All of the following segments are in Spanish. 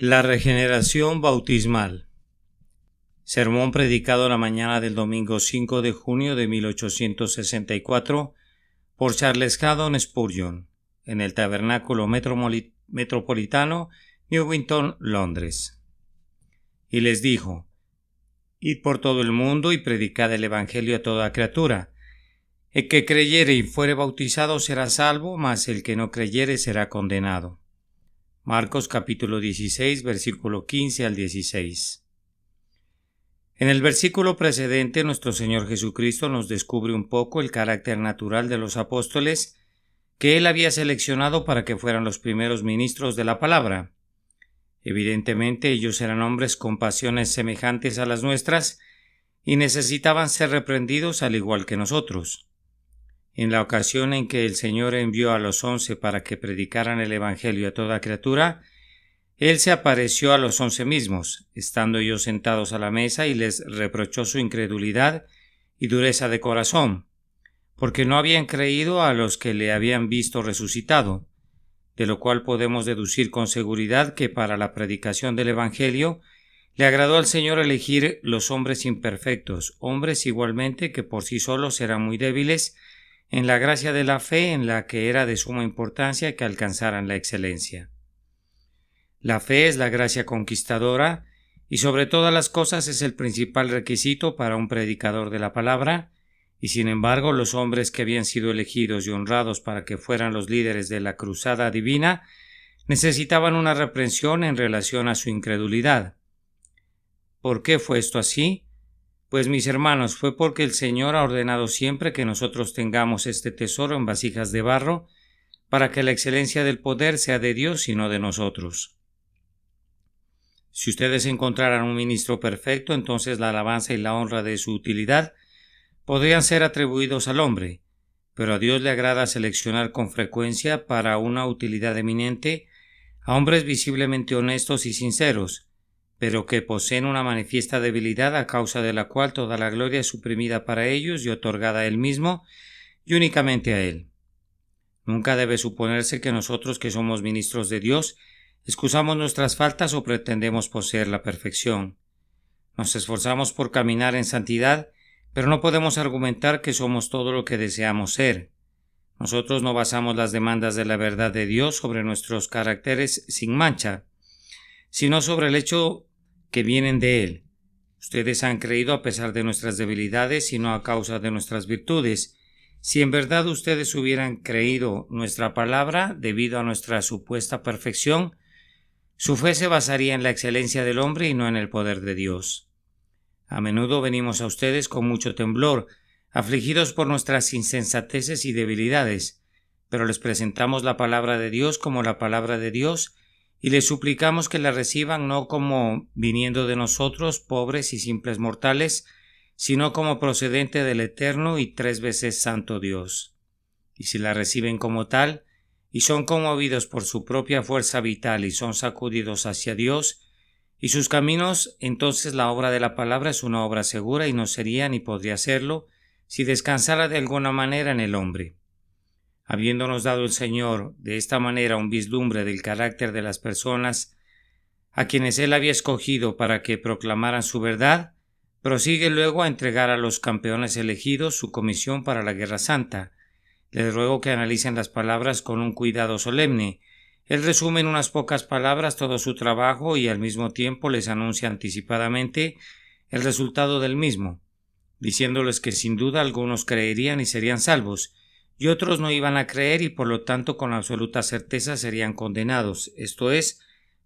La regeneración bautismal. Sermón predicado la mañana del domingo 5 de junio de 1864 por Charles Haddon Spurgeon en el Tabernáculo Metropolitano, Newington, Londres. Y les dijo: Id por todo el mundo y predicad el Evangelio a toda criatura. El que creyere y fuere bautizado será salvo, mas el que no creyere será condenado. Marcos capítulo 16, versículo 15 al 16. En el versículo precedente, nuestro Señor Jesucristo nos descubre un poco el carácter natural de los apóstoles que Él había seleccionado para que fueran los primeros ministros de la palabra. Evidentemente, ellos eran hombres con pasiones semejantes a las nuestras y necesitaban ser reprendidos al igual que nosotros. En la ocasión en que el Señor envió a los 11 para que predicaran el Evangelio a toda criatura, Él se apareció a los 11 mismos, estando ellos sentados a la mesa, y les reprochó su incredulidad y dureza de corazón, porque no habían creído a los que le habían visto resucitado, de lo cual podemos deducir con seguridad que para la predicación del Evangelio le agradó al Señor elegir los hombres imperfectos, hombres igualmente que por sí solos eran muy débiles en la gracia de la fe, en la que era de suma importancia que alcanzaran la excelencia. La fe es la gracia conquistadora y sobre todas las cosas es el principal requisito para un predicador de la palabra, y sin embargo los hombres que habían sido elegidos y honrados para que fueran los líderes de la cruzada divina necesitaban una reprensión en relación a su incredulidad. ¿Por qué fue esto así? Pues, mis hermanos, fue porque el Señor ha ordenado siempre que nosotros tengamos este tesoro en vasijas de barro, para que la excelencia del poder sea de Dios y no de nosotros. Si ustedes encontraran un ministro perfecto, entonces la alabanza y la honra de su utilidad podrían ser atribuidos al hombre, pero a Dios le agrada seleccionar con frecuencia para una utilidad eminente a hombres visiblemente honestos y sinceros, pero que poseen una manifiesta debilidad, a causa de la cual toda la gloria es suprimida para ellos y otorgada a Él mismo y únicamente a Él. Nunca debe suponerse que nosotros, que somos ministros de Dios, excusamos nuestras faltas o pretendemos poseer la perfección. Nos esforzamos por caminar en santidad, pero no podemos argumentar que somos todo lo que deseamos ser. Nosotros no basamos las demandas de la verdad de Dios sobre nuestros caracteres sin mancha, sino sobre el hecho que vienen de Él. Ustedes han creído a pesar de nuestras debilidades y no a causa de nuestras virtudes. Si en verdad ustedes hubieran creído nuestra palabra debido a nuestra supuesta perfección, su fe se basaría en la excelencia del hombre y no en el poder de Dios. A menudo venimos a ustedes con mucho temblor, afligidos por nuestras insensateces y debilidades, pero les presentamos la palabra de Dios como la palabra de Dios, y les suplicamos que la reciban no como viniendo de nosotros, pobres y simples mortales, sino como procedente del eterno y 3 veces santo Dios. Y si la reciben como tal, y son conmovidos por su propia fuerza vital y son sacudidos hacia Dios y sus caminos, entonces la obra de la palabra es una obra segura y no sería ni podría serlo si descansara de alguna manera en el hombre. Habiéndonos dado el Señor de esta manera un vislumbre del carácter de las personas a quienes Él había escogido para que proclamaran su verdad, prosigue luego a entregar a los campeones elegidos su comisión para la guerra santa. Les ruego que analicen las palabras con un cuidado solemne. Él resume en unas pocas palabras todo su trabajo y al mismo tiempo les anuncia anticipadamente el resultado del mismo, diciéndoles que sin duda algunos creerían y serían salvos, y otros no iban a creer y por lo tanto con absoluta certeza serían condenados, esto es,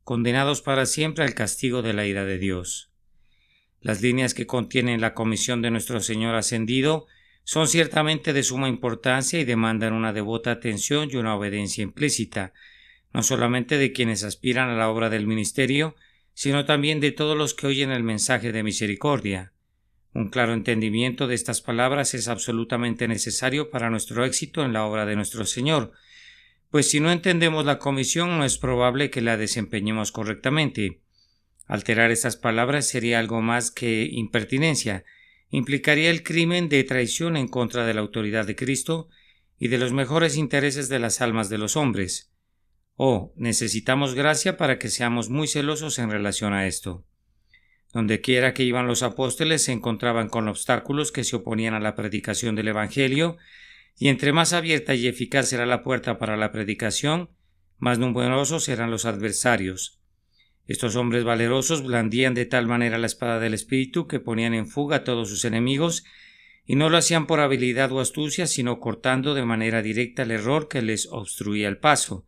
condenados para siempre al castigo de la ira de Dios. Las líneas que contienen la comisión de nuestro Señor ascendido son ciertamente de suma importancia y demandan una devota atención y una obediencia implícita, no solamente de quienes aspiran a la obra del ministerio, sino también de todos los que oyen el mensaje de misericordia. Un claro entendimiento de estas palabras es absolutamente necesario para nuestro éxito en la obra de nuestro Señor, pues si no entendemos la comisión no es probable que la desempeñemos correctamente. Alterar estas palabras sería algo más que impertinencia, implicaría el crimen de traición en contra de la autoridad de Cristo y de los mejores intereses de las almas de los hombres. necesitamos gracia para que seamos muy celosos en relación a esto. Donde quiera que iban los apóstoles se encontraban con obstáculos que se oponían a la predicación del Evangelio, y entre más abierta y eficaz era la puerta para la predicación, más numerosos eran los adversarios. Estos hombres valerosos blandían de tal manera la espada del Espíritu que ponían en fuga a todos sus enemigos, y no lo hacían por habilidad o astucia, sino cortando de manera directa el error que les obstruía el paso.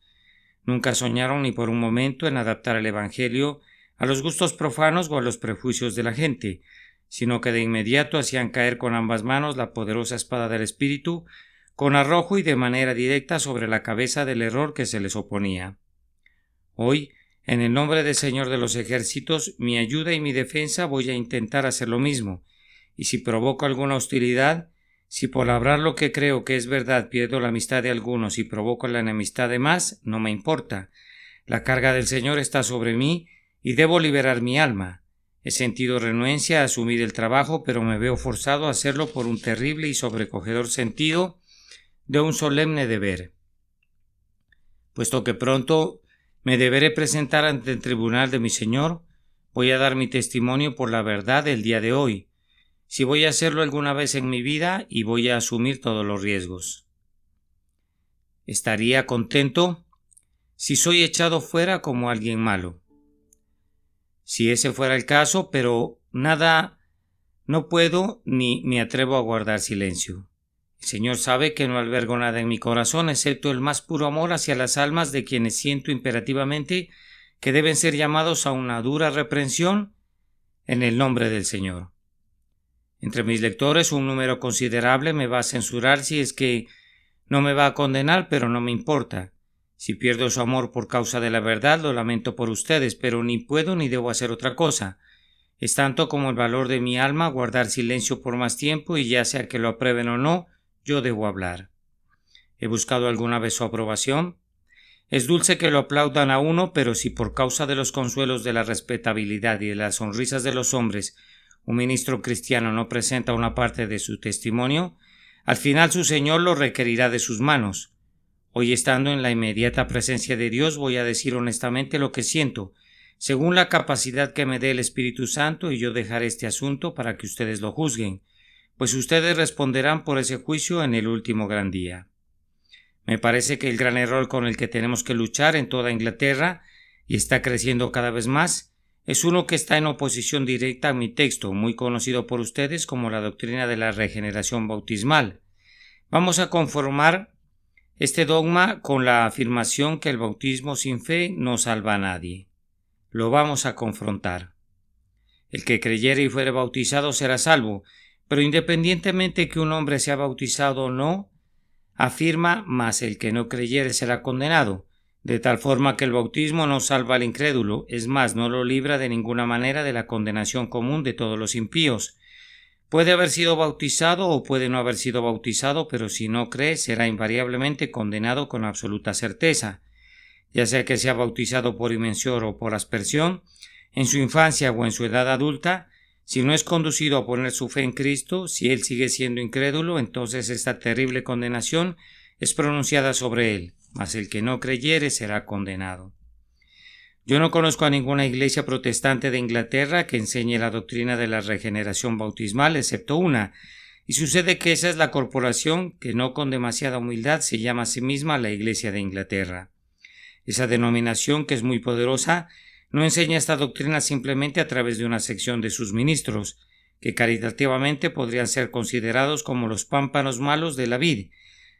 Nunca soñaron ni por un momento en adaptar el Evangelio a los gustos profanos o a los prejuicios de la gente, sino que de inmediato hacían caer con ambas manos la poderosa espada del Espíritu, con arrojo y de manera directa sobre la cabeza del error que se les oponía. Hoy, en el nombre del Señor de los ejércitos, mi ayuda y mi defensa voy a intentar hacer lo mismo, y si provoco alguna hostilidad, si por hablar lo que creo que es verdad pierdo la amistad de algunos y provoco la enemistad de más, no me importa. La carga del Señor está sobre mí y debo liberar mi alma. He sentido renuencia a asumir el trabajo, pero me veo forzado a hacerlo por un terrible y sobrecogedor sentido de un solemne deber. Puesto que pronto me deberé presentar ante el tribunal de mi Señor, voy a dar mi testimonio por la verdad el día de hoy, si voy a hacerlo alguna vez en mi vida, y voy a asumir todos los riesgos. Estaría contento si soy echado fuera como alguien malo. Si ese fuera el caso, pero no puedo ni me atrevo a guardar silencio. El Señor sabe que no albergo nada en mi corazón excepto el más puro amor hacia las almas de quienes siento imperativamente que deben ser llamados a una dura reprensión en el nombre del Señor. Entre mis lectores un número considerable me va a censurar si es que no me va a condenar, pero no me importa. Si pierdo su amor por causa de la verdad, lo lamento por ustedes, pero ni puedo ni debo hacer otra cosa. Es tanto como el valor de mi alma guardar silencio por más tiempo, y ya sea que lo aprueben o no, yo debo hablar. ¿He buscado alguna vez su aprobación? Es dulce que lo aplaudan a uno, pero si por causa de los consuelos de la respetabilidad y de las sonrisas de los hombres un ministro cristiano no presenta una parte de su testimonio, al final su Señor lo requerirá de sus manos. Hoy, estando en la inmediata presencia de Dios, voy a decir honestamente lo que siento, según la capacidad que me dé el Espíritu Santo, y yo dejaré este asunto para que ustedes lo juzguen, pues ustedes responderán por ese juicio en el último gran día. Me parece que el gran error con el que tenemos que luchar en toda Inglaterra, y está creciendo cada vez más, es uno que está en oposición directa a mi texto, muy conocido por ustedes como la doctrina de la regeneración bautismal. Vamos a conformar este dogma con la afirmación que el bautismo sin fe no salva a nadie. Lo vamos a confrontar. El que creyere y fuere bautizado será salvo, pero independientemente que un hombre sea bautizado o no, afirma, mas el que no creyere será condenado, de tal forma que el bautismo no salva al incrédulo, es más, no lo libra de ninguna manera de la condenación común de todos los impíos. Puede haber sido bautizado o puede no haber sido bautizado, pero si no cree será invariablemente condenado con absoluta certeza. Ya sea que sea bautizado por inmersión o por aspersión, en su infancia o en su edad adulta, si no es conducido a poner su fe en Cristo, si él sigue siendo incrédulo, entonces esta terrible condenación es pronunciada sobre él, mas el que no creyere será condenado. Yo no conozco a ninguna iglesia protestante de Inglaterra que enseñe la doctrina de la regeneración bautismal, excepto una, y sucede que esa es la corporación que no con demasiada humildad se llama a sí misma la Iglesia de Inglaterra. Esa denominación, que es muy poderosa, no enseña esta doctrina simplemente a través de una sección de sus ministros, que caritativamente podrían ser considerados como los pámpanos malos de la vid,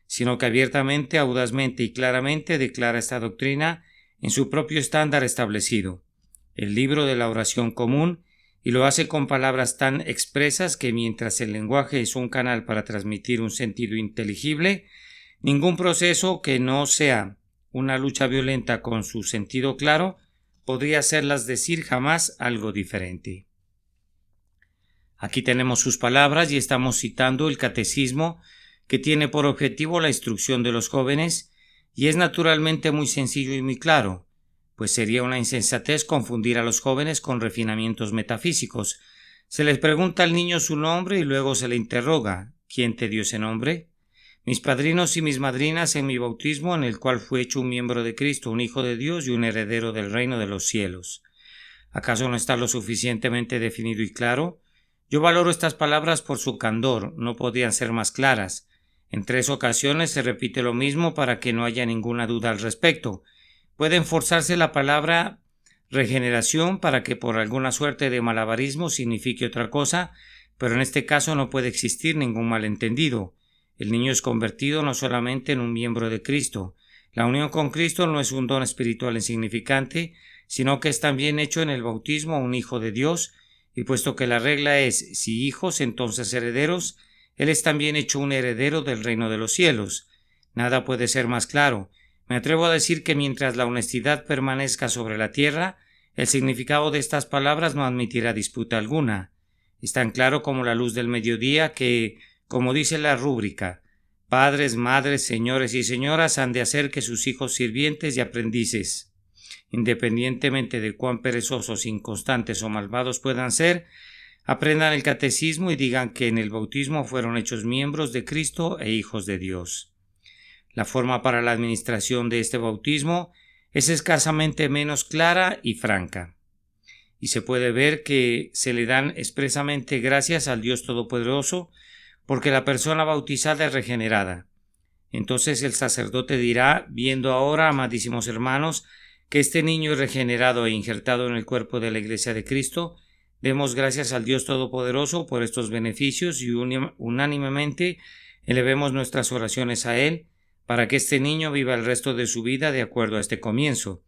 sino que abiertamente, audazmente y claramente declara esta doctrina en su propio estándar establecido, el libro de la oración común, y lo hace con palabras tan expresas que mientras el lenguaje es un canal para transmitir un sentido inteligible, ningún proceso que no sea una lucha violenta con su sentido claro podría hacerlas decir jamás algo diferente. Aquí tenemos sus palabras y estamos citando el catecismo, que tiene por objetivo la instrucción de los jóvenes, y es naturalmente muy sencillo y muy claro, pues sería una insensatez confundir a los jóvenes con refinamientos metafísicos. Se les pregunta al niño su nombre y luego se le interroga: ¿quién te dio ese nombre? mis padrinos y mis madrinas en mi bautismo, en el cual fui hecho un miembro de Cristo, un hijo de Dios y un heredero del reino de los cielos. ¿Acaso no está lo suficientemente definido y claro? Yo valoro estas palabras por su candor, no podían ser más claras. En 3 ocasiones se repite lo mismo para que no haya ninguna duda al respecto. Puede enforzarse la palabra regeneración para que por alguna suerte de malabarismo signifique otra cosa, pero en este caso no puede existir ningún malentendido. El niño es convertido no solamente en un miembro de Cristo. La unión con Cristo no es un don espiritual insignificante, sino que es también hecho en el bautismo un hijo de Dios, y puesto que la regla es si hijos, entonces herederos, él es también hecho un heredero del reino de los cielos. Nada puede ser más claro. Me atrevo a decir que mientras la honestidad permanezca sobre la tierra, el significado de estas palabras no admitirá disputa alguna. Es tan claro como la luz del mediodía que, como dice la rúbrica, padres, madres, señores y señoras han de hacer que sus hijos sirvientes y aprendices, independientemente de cuán perezosos, inconstantes o malvados puedan ser, aprendan el catecismo y digan que en el bautismo fueron hechos miembros de Cristo e hijos de Dios. La forma para la administración de este bautismo es escasamente menos clara y franca, y se puede ver que se le dan expresamente gracias al Dios Todopoderoso porque la persona bautizada es regenerada. Entonces el sacerdote dirá, viendo ahora, amadísimos hermanos, que este niño es regenerado e injertado en el cuerpo de la Iglesia de Cristo, demos gracias al Dios Todopoderoso por estos beneficios y unánimemente elevemos nuestras oraciones a Él para que este niño viva el resto de su vida de acuerdo a este comienzo.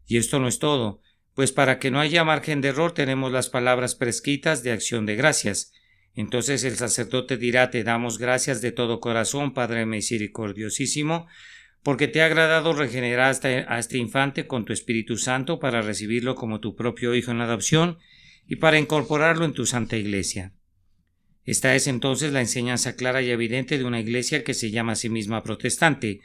Y esto no es todo, pues para que no haya margen de error tenemos las palabras prescritas de acción de gracias. Entonces el sacerdote dirá: te damos gracias de todo corazón, Padre misericordiosísimo, porque te ha agradado regenerar a este infante con tu Espíritu Santo para recibirlo como tu propio Hijo en adopción y para incorporarlo en tu Santa Iglesia. Esta es entonces la enseñanza clara y evidente de una iglesia que se llama a sí misma protestante.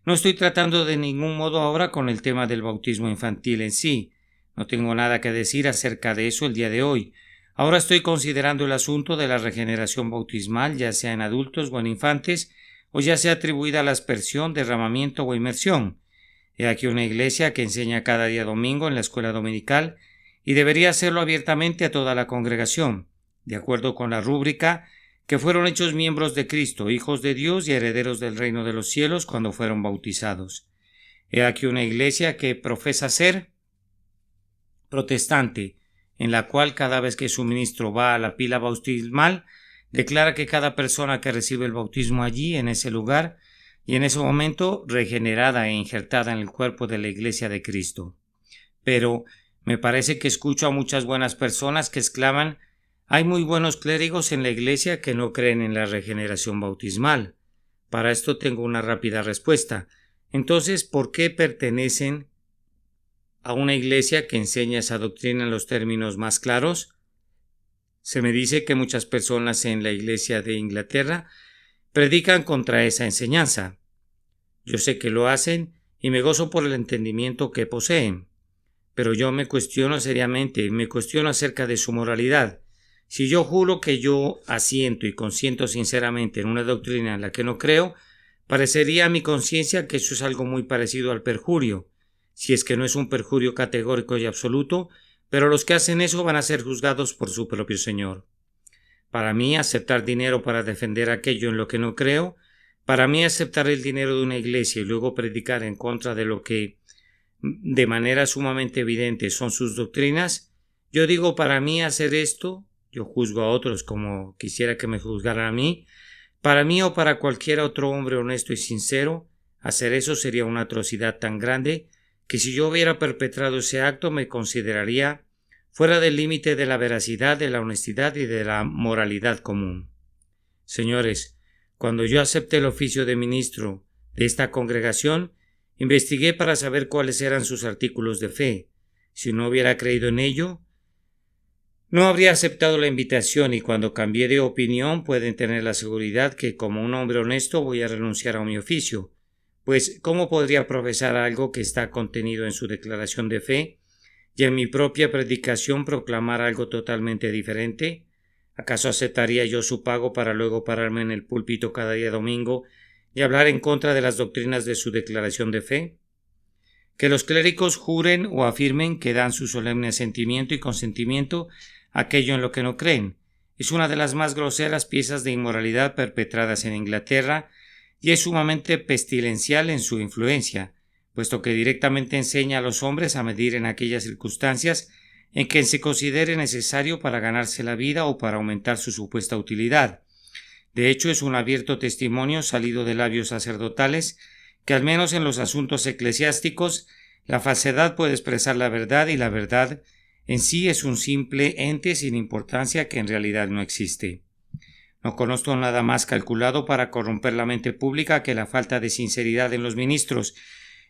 No estoy tratando de ningún modo ahora con el tema del bautismo infantil en sí. No tengo nada que decir acerca de eso el día de hoy. Ahora estoy considerando el asunto de la regeneración bautismal, ya sea en adultos o en infantes, o ya sea atribuida a la aspersión, derramamiento o inmersión. He aquí una iglesia que enseña cada día domingo en la escuela dominical y debería hacerlo abiertamente a toda la congregación, de acuerdo con la rúbrica, que fueron hechos miembros de Cristo, hijos de Dios y herederos del reino de los cielos cuando fueron bautizados. He aquí una iglesia que profesa ser protestante, en la cual cada vez que su ministro va a la pila bautismal, declara que cada persona que recibe el bautismo allí, en ese lugar, y en ese momento regenerada e injertada en el cuerpo de la Iglesia de Cristo. Pero me parece que escucho a muchas buenas personas que exclaman: hay muy buenos clérigos en la Iglesia que no creen en la regeneración bautismal. Para esto tengo una rápida respuesta. Entonces, ¿por qué pertenecen a una iglesia que enseña esa doctrina en los términos más claros? Se me dice que muchas personas en la Iglesia de Inglaterra predican contra esa enseñanza. Yo sé que lo hacen y me gozo por el entendimiento que poseen. Pero yo me cuestiono seriamente, me cuestiono acerca de su moralidad. Si yo juro que yo asiento y consiento sinceramente en una doctrina en la que no creo, parecería a mi conciencia que eso es algo muy parecido al perjurio, si es que no es un perjurio categórico y absoluto, pero los que hacen eso van a ser juzgados por su propio Señor. Para mí, aceptar dinero para defender aquello en lo que no creo, para mí aceptar el dinero de una iglesia y luego predicar en contra de lo que de manera sumamente evidente son sus doctrinas, yo digo, para mí hacer esto, yo juzgo a otros como quisiera que me juzgaran a mí, para mí o para cualquier otro hombre honesto y sincero, hacer eso sería una atrocidad tan grande que si yo hubiera perpetrado ese acto me consideraría fuera del límite de la veracidad, de la honestidad y de la moralidad común. Señores, cuando yo acepté el oficio de ministro de esta congregación, investigué para saber cuáles eran sus artículos de fe. Si no hubiera creído en ello, no habría aceptado la invitación, y cuando cambié de opinión pueden tener la seguridad que como un hombre honesto voy a renunciar a mi oficio. Pues, ¿cómo podría profesar algo que está contenido en su declaración de fe y en mi propia predicación proclamar algo totalmente diferente? ¿Acaso aceptaría yo su pago para luego pararme en el púlpito cada día domingo y hablar en contra de las doctrinas de su declaración de fe? Que los clérigos juren o afirmen que dan su solemne asentimiento y consentimiento a aquello en lo que no creen. Es una de las más groseras piezas de inmoralidad perpetradas en Inglaterra y es sumamente pestilencial en su influencia, puesto que directamente enseña a los hombres a medir en aquellas circunstancias en que se considere necesario para ganarse la vida o para aumentar su supuesta utilidad. De hecho, es un abierto testimonio salido de labios sacerdotales que, al menos en los asuntos eclesiásticos, la falsedad puede expresar la verdad y la verdad en sí es un simple ente sin importancia que en realidad no existe. No conozco nada más calculado para corromper la mente pública que la falta de sinceridad en los ministros,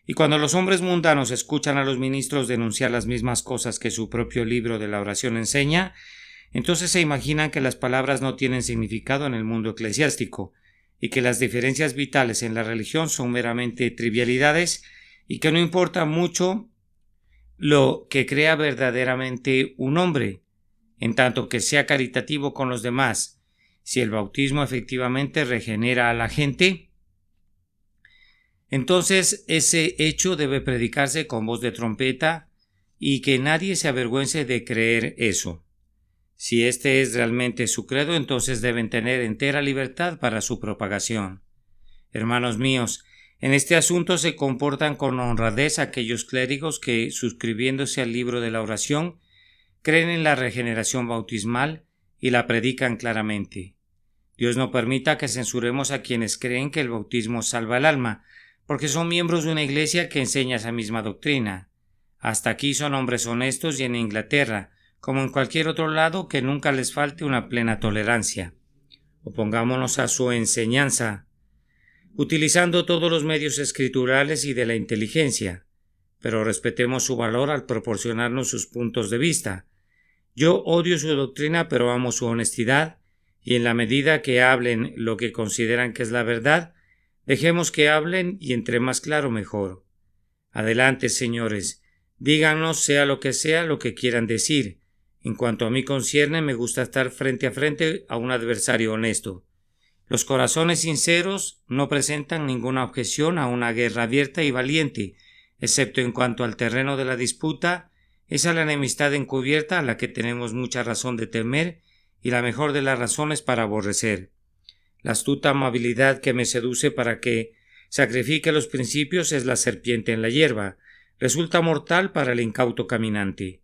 y cuando los hombres mundanos escuchan a los ministros denunciar las mismas cosas que su propio libro de la oración enseña, entonces se imaginan que las palabras no tienen significado en el mundo eclesiástico, y que las diferencias vitales en la religión son meramente trivialidades, y que no importa mucho lo que crea verdaderamente un hombre, en tanto que sea caritativo con los demás. Si el bautismo efectivamente regenera a la gente, entonces ese hecho debe predicarse con voz de trompeta y que nadie se avergüence de creer eso. Si este es realmente su credo, entonces deben tener entera libertad para su propagación. Hermanos míos, en este asunto se comportan con honradez aquellos clérigos que, suscribiéndose al libro de la oración, creen en la regeneración bautismal y la predican claramente. Dios no permita que censuremos a quienes creen que el bautismo salva el alma, porque son miembros de una iglesia que enseña esa misma doctrina. Hasta aquí son hombres honestos y en Inglaterra, como en cualquier otro lado, que nunca les falte una plena tolerancia. Opongámonos a su enseñanza, utilizando todos los medios escriturales y de la inteligencia, pero respetemos su valor al proporcionarnos sus puntos de vista. Yo odio su doctrina, pero amo su honestidad, y en la medida que hablen lo que consideran que es la verdad, dejemos que hablen y entre más claro mejor. Adelante, señores, díganos sea lo que quieran decir. En cuanto a mí concierne, me gusta estar frente a frente a un adversario honesto. Los corazones sinceros no presentan ninguna objeción a una guerra abierta y valiente, excepto en cuanto al terreno de la disputa, esa la enemistad encubierta a la que tenemos mucha razón de temer y la mejor de las razones para aborrecer. La astuta amabilidad que me seduce para que sacrifique los principios es la serpiente en la hierba, resulta mortal para el incauto caminante.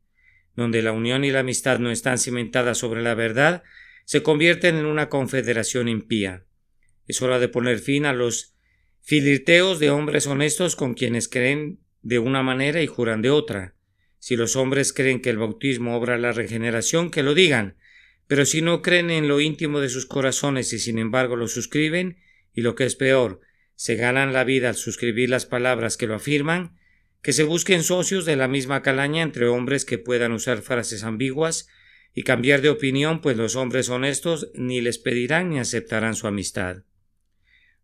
Donde la unión y la amistad no están cimentadas sobre la verdad, se convierten en una confederación impía. Es hora de poner fin a los flirteos de hombres honestos con quienes creen de una manera y juran de otra. Si los hombres creen que el bautismo obra la regeneración, que lo digan, pero si no creen en lo íntimo de sus corazones y sin embargo lo suscriben, y lo que es peor, se ganan la vida al suscribir las palabras que lo afirman, que se busquen socios de la misma calaña entre hombres que puedan usar frases ambiguas y cambiar de opinión, pues los hombres honestos ni les pedirán ni aceptarán su amistad.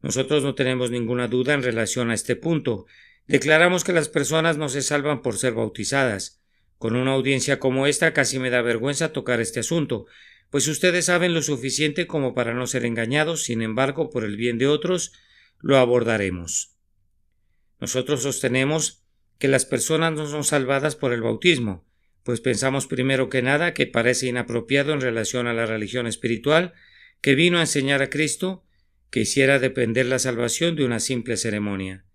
Nosotros no tenemos ninguna duda en relación a este punto. Declaramos que las personas no se salvan por ser bautizadas. Con una audiencia como esta casi me da vergüenza tocar este asunto, pues ustedes saben lo suficiente como para no ser engañados, sin embargo, por el bien de otros, lo abordaremos. Nosotros sostenemos que las personas no son salvadas por el bautismo, pues pensamos primero que nada que parece inapropiado en relación a la religión espiritual que vino a enseñar a Cristo, que hiciera depender la salvación de una simple ceremonia.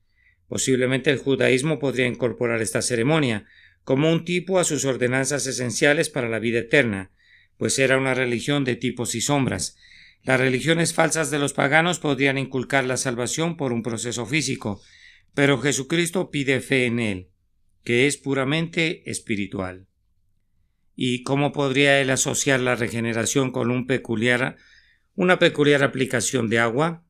Posiblemente el judaísmo podría incorporar esta ceremonia como un tipo a sus ordenanzas esenciales para la vida eterna, pues era una religión de tipos y sombras. Las religiones falsas de los paganos podrían inculcar la salvación por un proceso físico, pero Jesucristo pide fe en él, que es puramente espiritual. ¿Y cómo podría él asociar la regeneración con una peculiar aplicación de agua?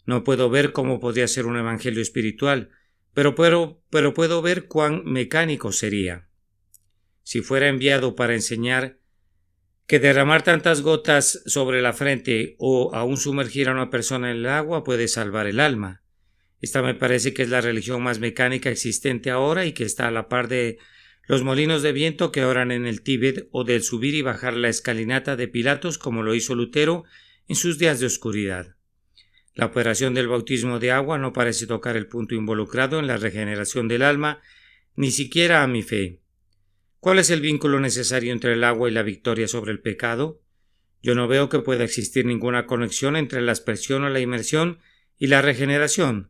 No puedo ver cómo podría ser un evangelio espiritual, pero puedo ver cuán mecánico sería. Si fuera enviado para enseñar que derramar tantas gotas sobre la frente o aún sumergir a una persona en el agua puede salvar el alma. Esta me parece que es la religión más mecánica existente ahora y que está a la par de los molinos de viento que oran en el Tíbet o del subir y bajar la escalinata de Pilatos como lo hizo Lutero en sus días de oscuridad. La operación del bautismo de agua no parece tocar el punto involucrado en la regeneración del alma, ni siquiera a mi fe. ¿Cuál es el vínculo necesario entre el agua y la victoria sobre el pecado? Yo no veo que pueda existir ninguna conexión entre la aspersión o la inmersión y la regeneración,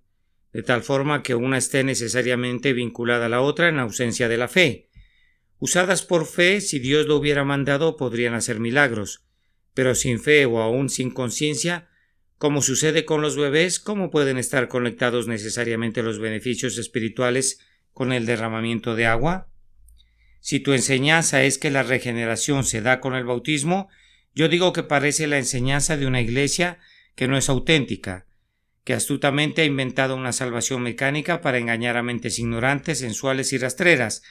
de tal forma que una esté necesariamente vinculada a la otra en ausencia de la fe. Usadas por fe, si Dios lo hubiera mandado, podrían hacer milagros, pero sin fe o aún sin conciencia, como sucede con los bebés, ¿cómo pueden estar conectados necesariamente los beneficios espirituales con el derramamiento de agua? Si tu enseñanza es que la regeneración se da con el bautismo, yo digo que parece la enseñanza de una iglesia que no es auténtica, que astutamente ha inventado una salvación mecánica para engañar a mentes ignorantes, sensuales y rastreras,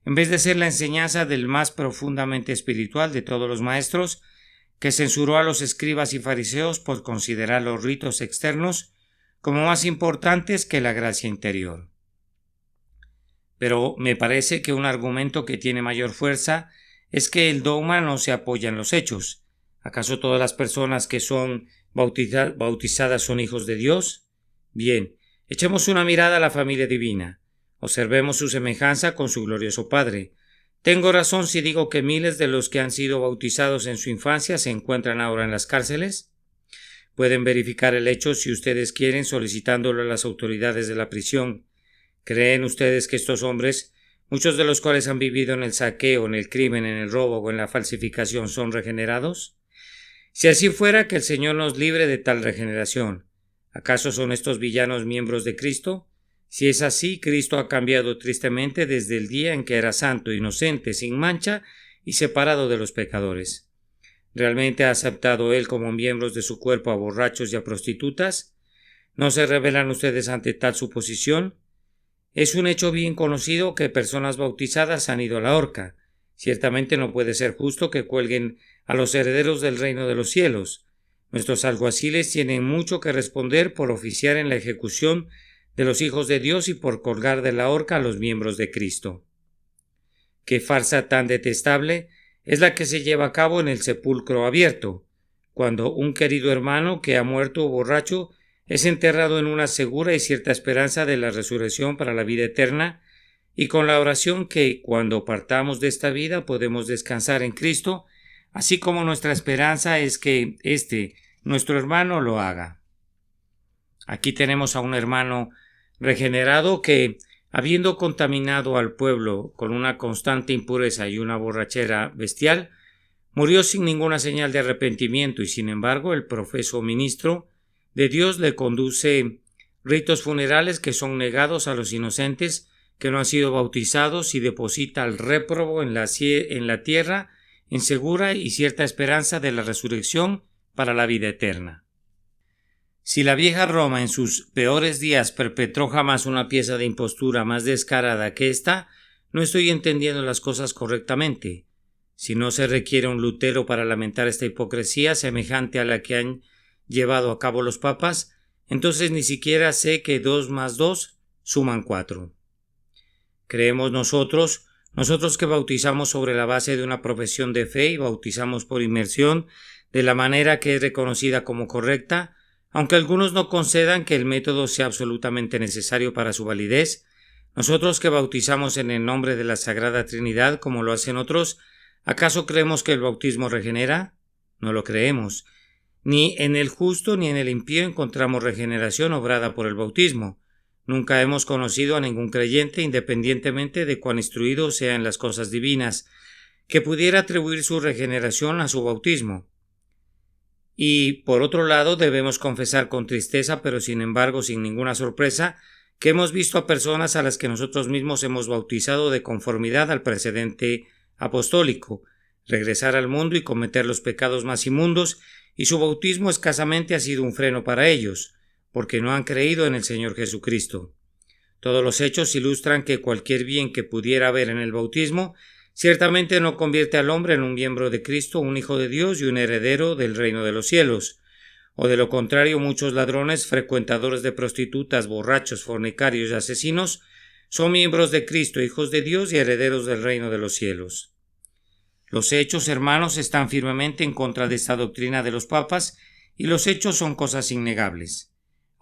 en vez de ser la enseñanza del más profundamente espiritual de todos los maestros, que censuró a los escribas y fariseos por considerar los ritos externos como más importantes que la gracia interior. Pero me parece que un argumento que tiene mayor fuerza es que el dogma no se apoya en los hechos. ¿Acaso todas las personas que son bautizadas son hijos de Dios? Bien, echemos una mirada a la familia divina. Observemos su semejanza con su glorioso Padre. ¿Tengo razón si digo que miles de los que han sido bautizados en su infancia se encuentran ahora en las cárceles? Pueden verificar el hecho si ustedes quieren solicitándolo a las autoridades de la prisión. ¿Creen ustedes que estos hombres, muchos de los cuales han vivido en el saqueo, en el crimen, en el robo o en la falsificación, son regenerados? Si así fuera, que el Señor nos libre de tal regeneración. ¿Acaso son estos villanos miembros de Cristo? Si es así, Cristo ha cambiado tristemente desde el día en que era santo, inocente, sin mancha y separado de los pecadores. ¿Realmente ha aceptado Él como miembros de su cuerpo a borrachos y a prostitutas? ¿No se rebelan ustedes ante tal suposición? Es un hecho bien conocido que personas bautizadas han ido a la horca. Ciertamente no puede ser justo que cuelguen a los herederos del reino de los cielos. Nuestros alguaciles tienen mucho que responder por oficiar en la ejecución de los hijos de Dios y por colgar de la horca a los miembros de Cristo. ¿Qué farsa tan detestable es la que se lleva a cabo en el sepulcro abierto, cuando un querido hermano que ha muerto borracho es enterrado en una segura y cierta esperanza de la resurrección para la vida eterna, y con la oración que, cuando partamos de esta vida, podemos descansar en Cristo, así como nuestra esperanza es que nuestro hermano, lo haga? Aquí tenemos a un hermano regenerado que, habiendo contaminado al pueblo con una constante impureza y una borrachera bestial, murió sin ninguna señal de arrepentimiento, y sin embargo el profeso ministro de Dios le conduce ritos funerales que son negados a los inocentes que no han sido bautizados y deposita al réprobo en la tierra en segura y cierta esperanza de la resurrección para la vida eterna. Si la vieja Roma en sus peores días perpetró jamás una pieza de impostura más descarada que esta, no estoy entendiendo las cosas correctamente. Si no se requiere un Lutero para lamentar esta hipocresía semejante a la que han llevado a cabo los papas, entonces ni siquiera sé que 2 más 2 suman 4. Creemos nosotros que bautizamos sobre la base de una profesión de fe y bautizamos por inmersión de la manera que es reconocida como correcta, aunque algunos no concedan que el método sea absolutamente necesario para su validez. Nosotros que bautizamos en el nombre de la Sagrada Trinidad como lo hacen otros, ¿acaso creemos que el bautismo regenera? No lo creemos. Ni en el justo ni en el impío encontramos regeneración obrada por el bautismo. Nunca hemos conocido a ningún creyente, independientemente de cuán instruido sea en las cosas divinas, que pudiera atribuir su regeneración a su bautismo. Y, por otro lado, debemos confesar con tristeza, pero sin embargo sin ninguna sorpresa, que hemos visto a personas a las que nosotros mismos hemos bautizado de conformidad al precedente apostólico, regresar al mundo y cometer los pecados más inmundos, y su bautismo escasamente ha sido un freno para ellos, porque no han creído en el Señor Jesucristo. Todos los hechos ilustran que cualquier bien que pudiera haber en el bautismo ciertamente no convierte al hombre en un miembro de Cristo, un hijo de Dios y un heredero del reino de los cielos. O de lo contrario, muchos ladrones, frecuentadores de prostitutas, borrachos, fornicarios y asesinos son miembros de Cristo, hijos de Dios y herederos del reino de los cielos. Los hechos, hermanos, están firmemente en contra de esta doctrina de los papas, y los hechos son cosas innegables.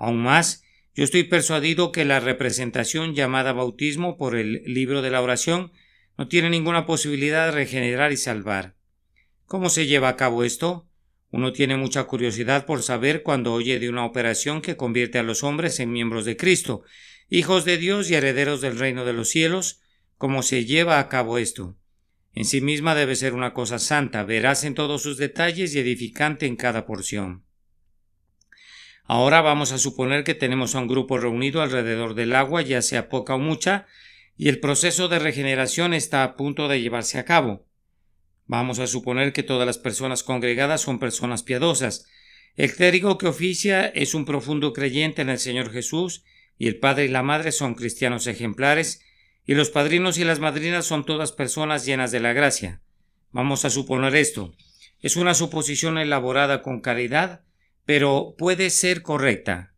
Aún más, yo estoy persuadido que la representación llamada bautismo por el libro de la oración no tiene ninguna posibilidad de regenerar y salvar. ¿Cómo se lleva a cabo esto? Uno tiene mucha curiosidad por saber cuando oye de una operación que convierte a los hombres en miembros de Cristo, hijos de Dios y herederos del reino de los cielos. ¿Cómo se lleva a cabo esto? En sí misma debe ser una cosa santa, veraz en todos sus detalles y edificante en cada porción. Ahora vamos a suponer que tenemos a un grupo reunido alrededor del agua, ya sea poca o mucha, y el proceso de regeneración está a punto de llevarse a cabo. Vamos a suponer que todas las personas congregadas son personas piadosas. El clérigo que oficia es un profundo creyente en el Señor Jesús, y el padre y la madre son cristianos ejemplares, y los padrinos y las madrinas son todas personas llenas de la gracia. Vamos a suponer esto. Es una suposición elaborada con caridad, pero puede ser correcta.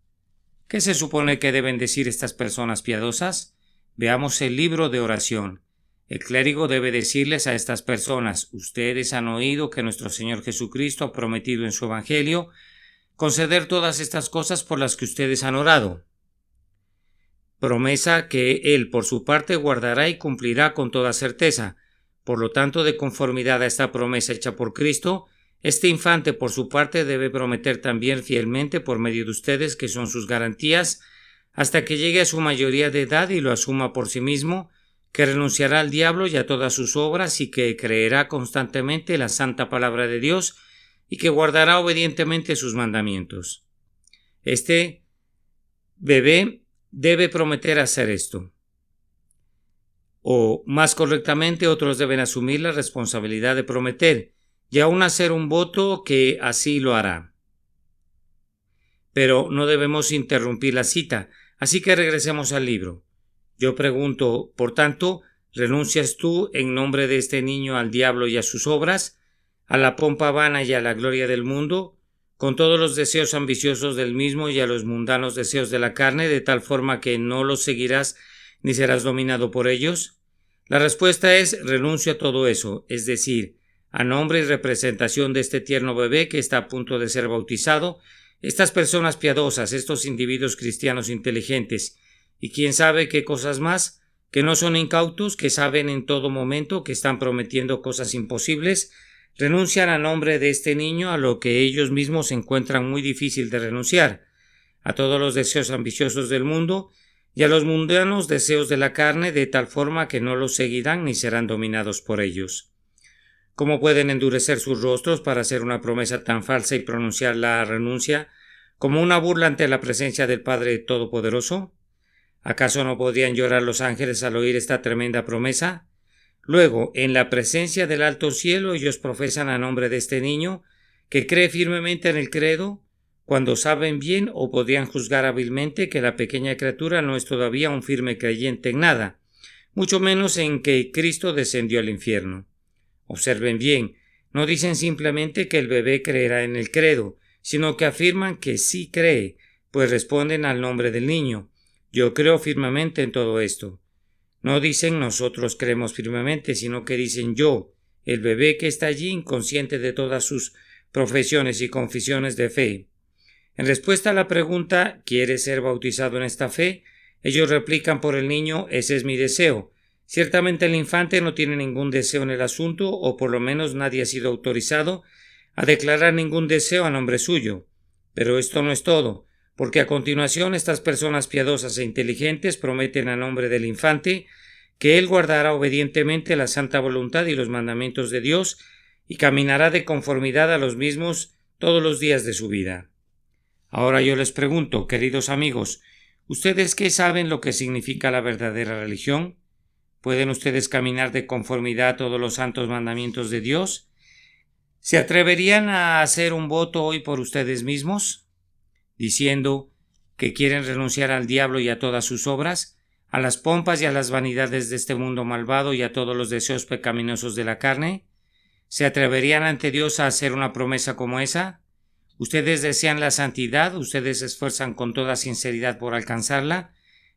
¿Qué se supone que deben decir estas personas piadosas? Veamos el libro de oración. El clérigo debe decirles a estas personas: ustedes han oído que nuestro Señor Jesucristo ha prometido en su Evangelio conceder todas estas cosas por las que ustedes han orado. Promesa que Él por su parte guardará y cumplirá con toda certeza. Por lo tanto, de conformidad a esta promesa hecha por Cristo, este infante por su parte debe prometer también fielmente por medio de ustedes, que son sus garantías, hasta que llegue a su mayoría de edad y lo asuma por sí mismo, que renunciará al diablo y a todas sus obras y que creerá constantemente la santa palabra de Dios y que guardará obedientemente sus mandamientos. Este bebé debe prometer hacer esto. O, más correctamente, otros deben asumir la responsabilidad de prometer y aún hacer un voto que así lo hará. Pero no debemos interrumpir la cita, así que regresemos al libro. Yo pregunto, por tanto, ¿renuncias tú en nombre de este niño al diablo y a sus obras, a la pompa vana y a la gloria del mundo, con todos los deseos ambiciosos del mismo y a los mundanos deseos de la carne, de tal forma que no los seguirás ni serás dominado por ellos? La respuesta es: renuncio a todo eso, es decir, a nombre y representación de este tierno bebé que está a punto de ser bautizado, estas personas piadosas, estos individuos cristianos inteligentes, y quién sabe qué cosas más, que no son incautos, que saben en todo momento que están prometiendo cosas imposibles, renuncian a nombre de este niño a lo que ellos mismos encuentran muy difícil de renunciar, a todos los deseos ambiciosos del mundo y a los mundanos deseos de la carne, de tal forma que no los seguirán ni serán dominados por ellos. ¿Cómo pueden endurecer sus rostros para hacer una promesa tan falsa y pronunciar la renuncia como una burla ante la presencia del Padre Todopoderoso? ¿Acaso no podrían llorar los ángeles al oír esta tremenda promesa? Luego, en la presencia del alto cielo, ellos profesan a nombre de este niño, que cree firmemente en el credo, cuando saben bien o podrían juzgar hábilmente que la pequeña criatura no es todavía un firme creyente en nada, mucho menos en que Cristo descendió al infierno. Observen bien, no dicen simplemente que el bebé creerá en el credo, sino que afirman que sí cree, pues responden al nombre del niño. Yo creo firmemente en todo esto. No dicen nosotros creemos firmemente, sino que dicen yo, el bebé que está allí inconsciente de todas sus profesiones y confesiones de fe. En respuesta a la pregunta ¿quieres ser bautizado en esta fe?, ellos replican por el niño: ese es mi deseo. Ciertamente el infante no tiene ningún deseo en el asunto, o por lo menos nadie ha sido autorizado a declarar ningún deseo a nombre suyo. Pero esto no es todo, porque a continuación estas personas piadosas e inteligentes prometen a nombre del infante que él guardará obedientemente la santa voluntad y los mandamientos de Dios y caminará de conformidad a los mismos todos los días de su vida. Ahora yo les pregunto, queridos amigos, ¿ustedes qué saben lo que significa la verdadera religión? ¿Pueden ustedes caminar de conformidad a todos los santos mandamientos de Dios? ¿Se atreverían a hacer un voto hoy por ustedes mismos, diciendo que quieren renunciar al diablo y a todas sus obras, a las pompas y a las vanidades de este mundo malvado y a todos los deseos pecaminosos de la carne? ¿Se atreverían ante Dios a hacer una promesa como esa? Ustedes desean la santidad, ustedes se esfuerzan con toda sinceridad por alcanzarla,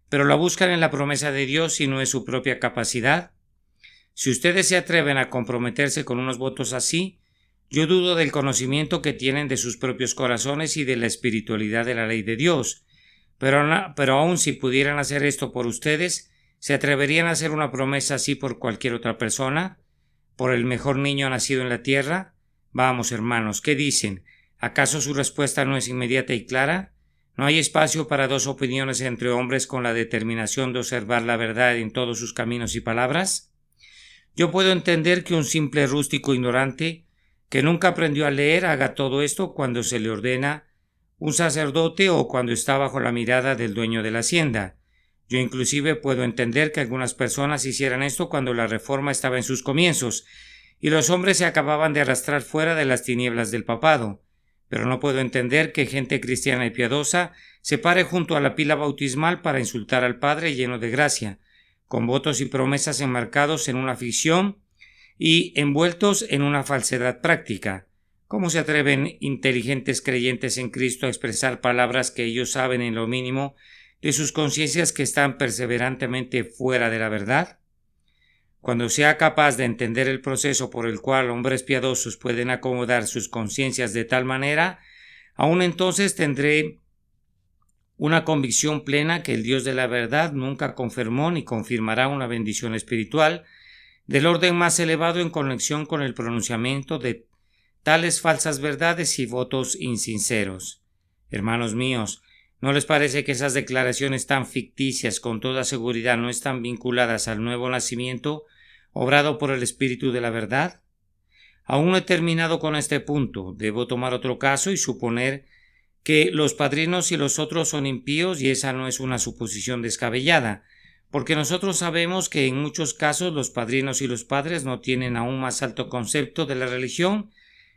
pero la buscan en la promesa de Dios y no en su propia capacidad. Si ustedes se atreven a comprometerse con unos votos así, yo dudo del conocimiento que tienen de sus propios corazones y de la espiritualidad de la ley de Dios, pero aun si pudieran hacer esto por ustedes, ¿se atreverían a hacer una promesa así por cualquier otra persona? ¿Por el mejor niño nacido en la tierra? Vamos, hermanos, ¿qué dicen? ¿Acaso su respuesta no es inmediata y clara? ¿No hay espacio para dos opiniones entre hombres con la determinación de observar la verdad en todos sus caminos y palabras? Yo puedo entender que un simple rústico ignorante, que nunca aprendió a leer, haga todo esto cuando se le ordena un sacerdote o cuando está bajo la mirada del dueño de la hacienda. Yo inclusive puedo entender que algunas personas hicieran esto cuando la reforma estaba en sus comienzos y los hombres se acababan de arrastrar fuera de las tinieblas del papado. Pero no puedo entender que gente cristiana y piadosa se pare junto a la pila bautismal para insultar al Padre lleno de gracia, con votos y promesas enmarcados en una ficción y envueltos en una falsedad práctica. ¿Cómo se atreven inteligentes creyentes en Cristo a expresar palabras que ellos saben en lo mínimo de sus conciencias que están perseverantemente fuera de la verdad? Cuando sea capaz de entender el proceso por el cual hombres piadosos pueden acomodar sus conciencias de tal manera, aún entonces tendré una convicción plena que el Dios de la verdad nunca confirmó ni confirmará una bendición espiritual del orden más elevado en conexión con el pronunciamiento de tales falsas verdades y votos insinceros. Hermanos míos, ¿no les parece que esas declaraciones tan ficticias con toda seguridad no están vinculadas al nuevo nacimiento obrado por el Espíritu de la verdad? Aún no he terminado con este punto. Debo tomar otro caso y suponer que los padrinos y los otros son impíos, y esa no es una suposición descabellada, porque nosotros sabemos que en muchos casos los padrinos y los padres no tienen aún más alto concepto de la religión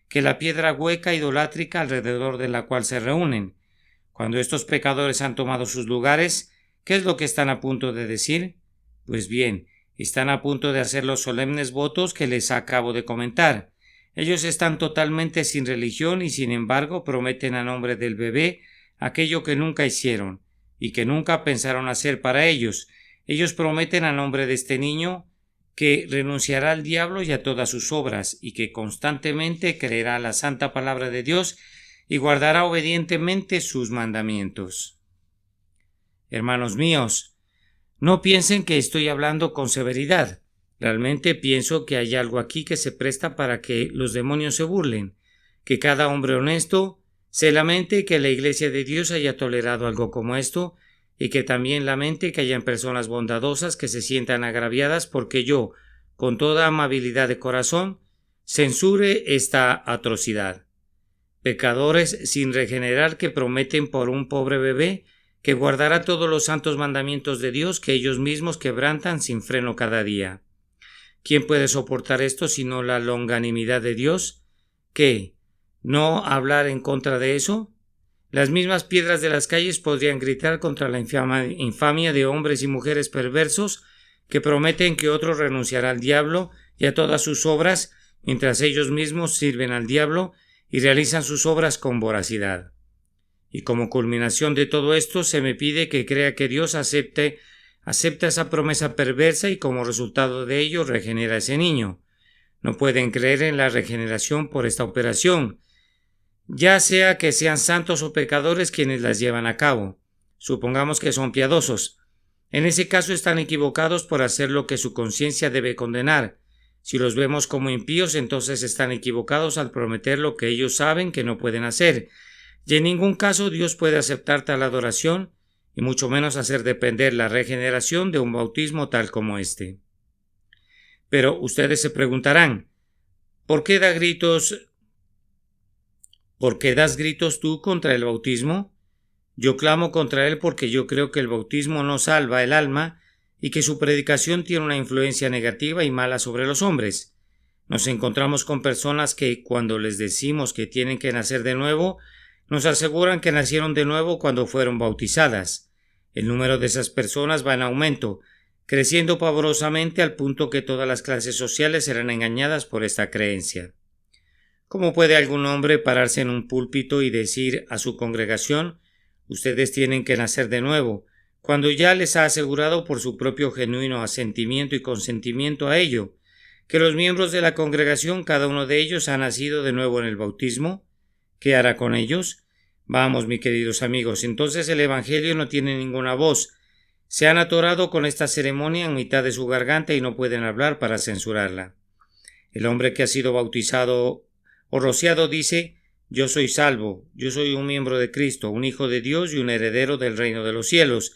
que la piedra hueca idolátrica alrededor de la cual se reúnen. Cuando estos pecadores han tomado sus lugares, ¿qué es lo que están a punto de decir? Pues bien, están a punto de hacer los solemnes votos que les acabo de comentar. Ellos están totalmente sin religión y sin embargo prometen a nombre del bebé aquello que nunca hicieron y que nunca pensaron hacer para ellos. Ellos prometen a nombre de este niño que renunciará al diablo y a todas sus obras y que constantemente creerá la santa palabra de Dios y guardará obedientemente sus mandamientos. Hermanos míos, no piensen que estoy hablando con severidad. Realmente pienso que hay algo aquí que se presta para que los demonios se burlen, que cada hombre honesto se lamente que la Iglesia de Dios haya tolerado algo como esto, y que también lamente que hayan personas bondadosas que se sientan agraviadas porque yo, con toda amabilidad de corazón, censure esta atrocidad. Pecadores sin regenerar que prometen por un pobre bebé que guardará todos los santos mandamientos de Dios que ellos mismos quebrantan sin freno cada día. ¿Quién puede soportar esto sino la longanimidad de Dios? ¿Qué? ¿No hablar en contra de eso? Las mismas piedras de las calles podrían gritar contra la infamia de hombres y mujeres perversos que prometen que otro renunciará al diablo y a todas sus obras mientras ellos mismos sirven al diablo y realizan sus obras con voracidad. Y como culminación de todo esto se me pide que crea que Dios acepta esa promesa perversa y como resultado de ello regenera a ese niño. No pueden creer en la regeneración por esta operación, ya sea que sean santos o pecadores quienes las llevan a cabo. Supongamos que son piadosos. En ese caso están equivocados por hacer lo que su conciencia debe condenar. Si los vemos como impíos, entonces están equivocados al prometer lo que ellos saben que no pueden hacer. Y en ningún caso Dios puede aceptar tal adoración, y mucho menos hacer depender la regeneración de un bautismo tal como este. Pero ustedes se preguntarán, ¿por qué das gritos tú contra el bautismo? Yo clamo contra él porque yo creo que el bautismo no salva el alma y que su predicación tiene una influencia negativa y mala sobre los hombres. Nos encontramos con personas que, cuando les decimos que tienen que nacer de nuevo, nos aseguran que nacieron de nuevo cuando fueron bautizadas. El número de esas personas va en aumento, creciendo pavorosamente al punto que todas las clases sociales serán engañadas por esta creencia. ¿Cómo puede algún hombre pararse en un púlpito y decir a su congregación: ustedes tienen que nacer de nuevo, cuando ya les ha asegurado por su propio genuino asentimiento y consentimiento a ello, que los miembros de la congregación, cada uno de ellos, ha nacido de nuevo en el bautismo? ¿Qué hará con ellos? Vamos, mis queridos amigos, entonces el Evangelio no tiene ninguna voz. Se han atorado con esta ceremonia en mitad de su garganta y no pueden hablar para censurarla. El hombre que ha sido bautizado o rociado dice: yo soy salvo, yo soy un miembro de Cristo, un hijo de Dios y un heredero del reino de los cielos.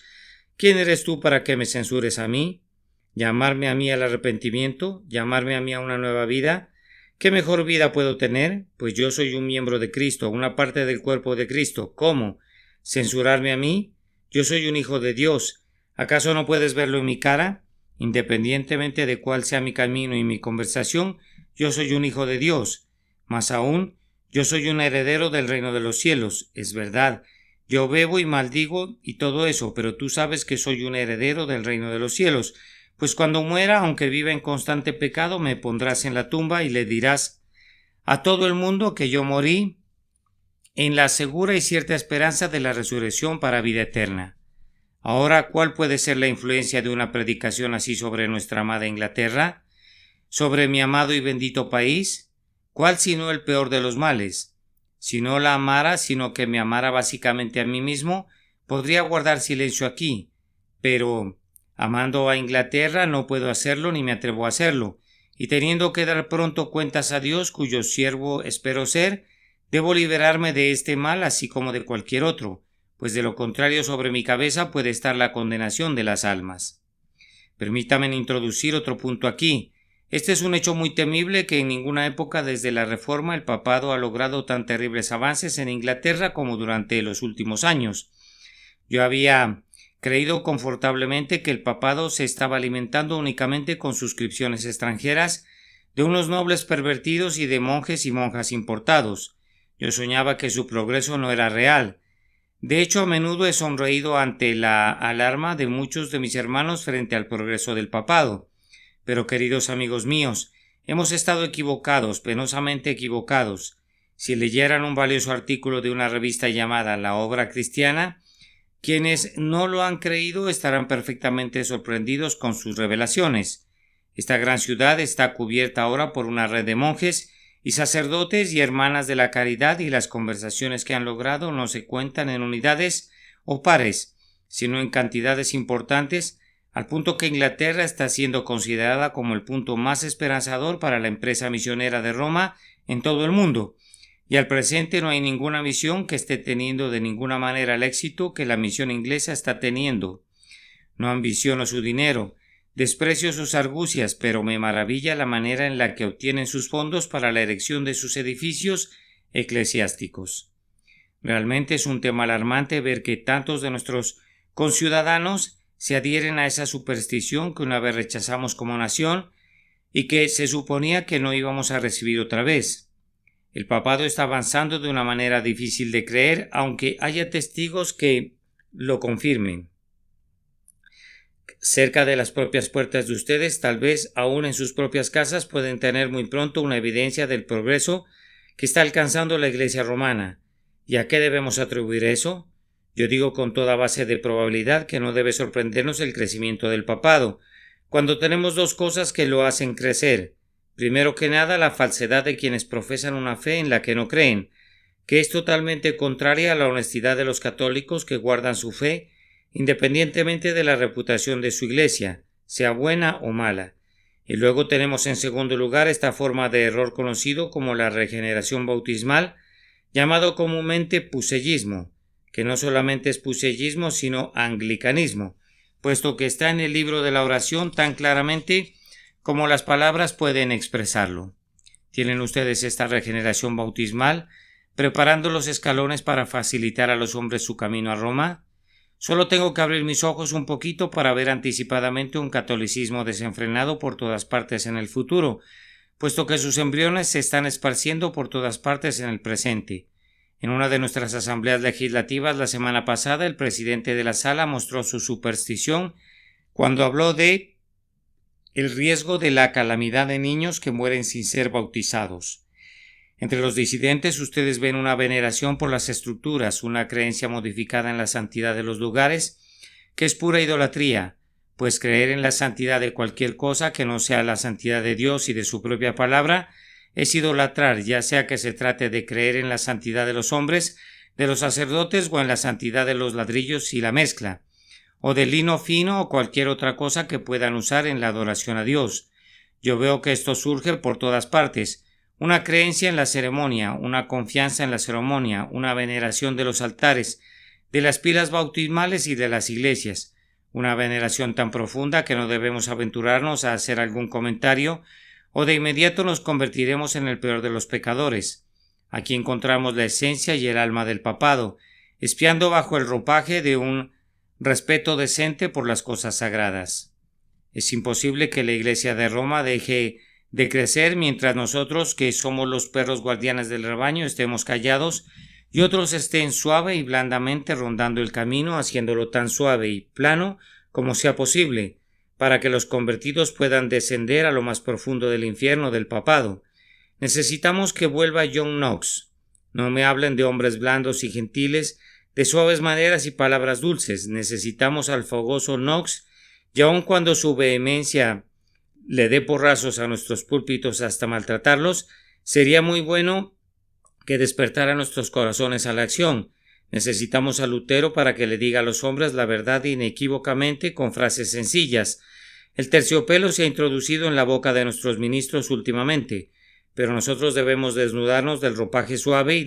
¿Quién eres tú para que me censures a mí? ¿Llamarme a mí al arrepentimiento? ¿Llamarme a mí a una nueva vida? ¿Qué mejor vida puedo tener? Pues yo soy un miembro de Cristo, una parte del cuerpo de Cristo. ¿Cómo? ¿Censurarme a mí? Yo soy un hijo de Dios. ¿Acaso no puedes verlo en mi cara? Independientemente de cuál sea mi camino y mi conversación, yo soy un hijo de Dios. Más aún, yo soy un heredero del reino de los cielos. Es verdad, yo bebo y maldigo y todo eso, pero tú sabes que soy un heredero del reino de los cielos. Pues cuando muera, aunque viva en constante pecado, me pondrás en la tumba y le dirás a todo el mundo que yo morí en la segura y cierta esperanza de la resurrección para vida eterna. Ahora, ¿cuál puede ser la influencia de una predicación así sobre nuestra amada Inglaterra? ¿Sobre mi amado y bendito país? ¿Cuál sino el peor de los males? Si no la amara, sino que me amara básicamente a mí mismo, podría guardar silencio aquí, pero amando a Inglaterra no puedo hacerlo ni me atrevo a hacerlo, y teniendo que dar pronto cuentas a Dios, cuyo siervo espero ser, debo liberarme de este mal así como de cualquier otro, pues de lo contrario sobre mi cabeza puede estar la condenación de las almas. Permítanme introducir otro punto aquí. Este es un hecho muy temible que en ninguna época desde la Reforma el papado ha logrado tan terribles avances en Inglaterra como durante los últimos años. Yo había creído confortablemente que el papado se estaba alimentando únicamente con suscripciones extranjeras de unos nobles pervertidos y de monjes y monjas importados. Yo soñaba que su progreso no era real. De hecho, a menudo he sonreído ante la alarma de muchos de mis hermanos frente al progreso del papado. Pero, queridos amigos míos, hemos estado equivocados, penosamente equivocados. Si leyeran un valioso artículo de una revista llamada La Obra Cristiana, quienes no lo han creído estarán perfectamente sorprendidos con sus revelaciones. Esta gran ciudad está cubierta ahora por una red de monjes y sacerdotes y hermanas de la caridad, y las conversaciones que han logrado no se cuentan en unidades o pares, sino en cantidades importantes, al punto que Inglaterra está siendo considerada como el punto más esperanzador para la empresa misionera de Roma en todo el mundo. Y al presente no hay ninguna misión que esté teniendo de ninguna manera el éxito que la misión inglesa está teniendo. No ambiciono su dinero, desprecio sus argucias, pero me maravilla la manera en la que obtienen sus fondos para la erección de sus edificios eclesiásticos. Realmente es un tema alarmante ver que tantos de nuestros conciudadanos se adhieren a esa superstición que una vez rechazamos como nación y que se suponía que no íbamos a recibir otra vez. El papado está avanzando de una manera difícil de creer, aunque haya testigos que lo confirmen. Cerca de las propias puertas de ustedes, tal vez aún en sus propias casas, pueden tener muy pronto una evidencia del progreso que está alcanzando la Iglesia romana. ¿Y a qué debemos atribuir eso? Yo digo con toda base de probabilidad que no debe sorprendernos el crecimiento del papado, cuando tenemos dos cosas que lo hacen crecer. Primero que nada, la falsedad de quienes profesan una fe en la que no creen, que es totalmente contraria a la honestidad de los católicos que guardan su fe independientemente de la reputación de su iglesia, sea buena o mala. Y luego tenemos en segundo lugar esta forma de error conocido como la regeneración bautismal, llamado comúnmente pusellismo, que no solamente es pusellismo sino anglicanismo, puesto que está en el libro de la oración tan claramente como las palabras pueden expresarlo. ¿Tienen ustedes esta regeneración bautismal preparando los escalones para facilitar a los hombres su camino a Roma? Solo tengo que abrir mis ojos un poquito para ver anticipadamente un catolicismo desenfrenado por todas partes en el futuro, puesto que sus embriones se están esparciendo por todas partes en el presente. En una de nuestras asambleas legislativas la semana pasada, el presidente de la sala mostró su superstición cuando habló de el riesgo de la calamidad de niños que mueren sin ser bautizados. Entre los disidentes ustedes ven una veneración por las estructuras, una creencia modificada en la santidad de los lugares, que es pura idolatría, pues creer en la santidad de cualquier cosa que no sea la santidad de Dios y de su propia palabra es idolatrar, ya sea que se trate de creer en la santidad de los hombres, de los sacerdotes o en la santidad de los ladrillos y la mezcla, o de lino fino o cualquier otra cosa que puedan usar en la adoración a Dios. Yo veo que esto surge por todas partes. Una creencia en la ceremonia, una confianza en la ceremonia, una veneración de los altares, de las pilas bautismales y de las iglesias. Una veneración tan profunda que no debemos aventurarnos a hacer algún comentario o de inmediato nos convertiremos en el peor de los pecadores. Aquí encontramos la esencia y el alma del papado, espiando bajo el ropaje de un respeto decente por las cosas sagradas. Es imposible que la Iglesia de Roma deje de crecer mientras nosotros, que somos los perros guardianes del rebaño, estemos callados y otros estén suave y blandamente rondando el camino, haciéndolo tan suave y plano como sea posible, para que los convertidos puedan descender a lo más profundo del infierno del papado. Necesitamos que vuelva John Knox. No me hablen de hombres blandos y gentiles, de suaves maneras y palabras dulces. Necesitamos al fogoso Knox, y aun cuando su vehemencia le dé porrazos a nuestros púlpitos hasta maltratarlos, sería muy bueno que despertara nuestros corazones a la acción. Necesitamos a Lutero para que le diga a los hombres la verdad inequívocamente con frases sencillas. El terciopelo se ha introducido en la boca de nuestros ministros últimamente, pero nosotros debemos desnudarnos del ropaje suave y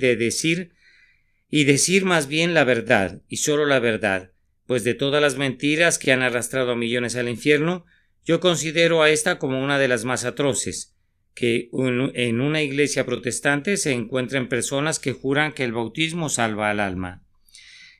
decir más bien la verdad, y solo la verdad, pues de todas las mentiras que han arrastrado a millones al infierno, yo considero a esta como una de las más atroces, que en una iglesia protestante se encuentren personas que juran que el bautismo salva al alma.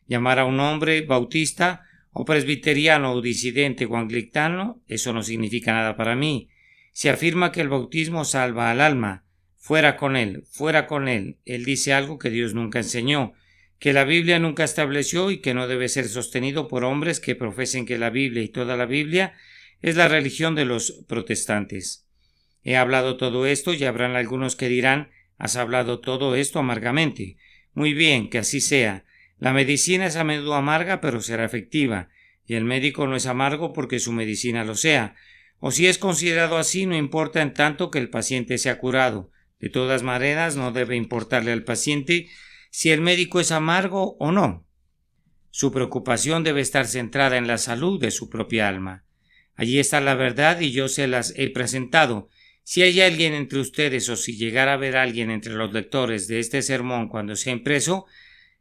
Llamar a un hombre bautista o presbiteriano o disidente o anglicano, eso no significa nada para mí. Se afirma que el bautismo salva al alma. Fuera con él, fuera con él. Él dice algo que Dios nunca enseñó, que la Biblia nunca estableció y que no debe ser sostenido por hombres que profesen que la Biblia y toda la Biblia es la religión de los protestantes. He hablado todo esto y habrán algunos que dirán: has hablado todo esto amargamente. Muy bien, que así sea. La medicina es a menudo amarga, pero será efectiva, y el médico no es amargo porque su medicina lo sea. O si es considerado así, no importa en tanto que el paciente sea curado. De todas maneras, no debe importarle al paciente si el médico es amargo o no. Su preocupación debe estar centrada en la salud de su propia alma. Allí está la verdad y yo se las he presentado. Si hay alguien entre ustedes o si llegara a haber alguien entre los lectores de este sermón cuando sea impreso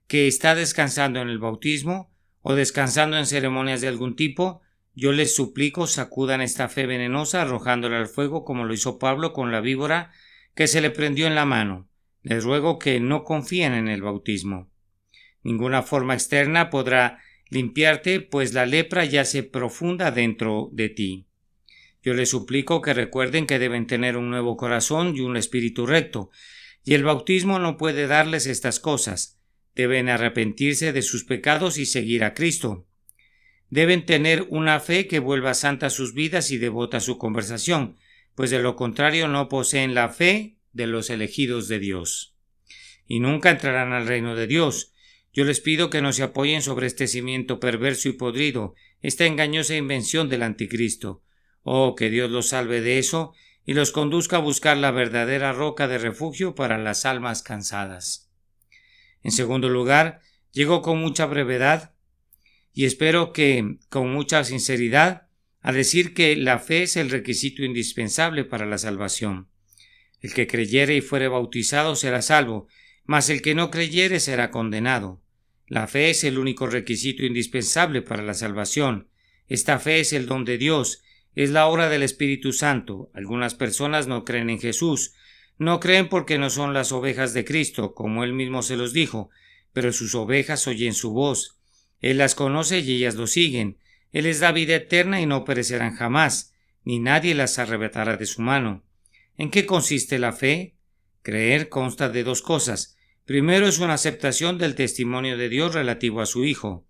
que está descansando en el bautismo o descansando en ceremonias de algún tipo, yo les suplico sacudan esta fe venenosa arrojándola al fuego como lo hizo Pablo con la víbora que se le prendió en la mano. Les ruego que no confíen en el bautismo. Ninguna forma externa podrá limpiarte, pues la lepra yace profunda dentro de ti. Yo les suplico que recuerden que deben tener un nuevo corazón y un espíritu recto, y el bautismo no puede darles estas cosas. Deben arrepentirse de sus pecados y seguir a Cristo. Deben tener una fe que vuelva santa sus vidas y devota su conversación, pues de lo contrario no poseen la fe de los elegidos de Dios. Y nunca entrarán al reino de Dios. Yo les pido que no se apoyen sobre este cimiento perverso y podrido, esta engañosa invención del anticristo. Oh, que Dios los salve de eso y los conduzca a buscar la verdadera roca de refugio para las almas cansadas. En segundo lugar, llego con mucha brevedad y espero que con mucha sinceridad a decir que la fe es el requisito indispensable para la salvación. El que creyere y fuere bautizado será salvo, mas el que no creyere será condenado. La fe es el único requisito indispensable para la salvación. Esta fe es el don de Dios, es la obra del Espíritu Santo. Algunas personas no creen en Jesús. No creen porque no son las ovejas de Cristo, como Él mismo se los dijo, pero sus ovejas oyen su voz. Él las conoce y ellas lo siguen. Él les da vida eterna y no perecerán jamás, ni nadie las arrebatará de su mano. ¿En qué consiste la fe? Creer consta de dos cosas. Primero es una aceptación del testimonio de Dios relativo a su Hijo.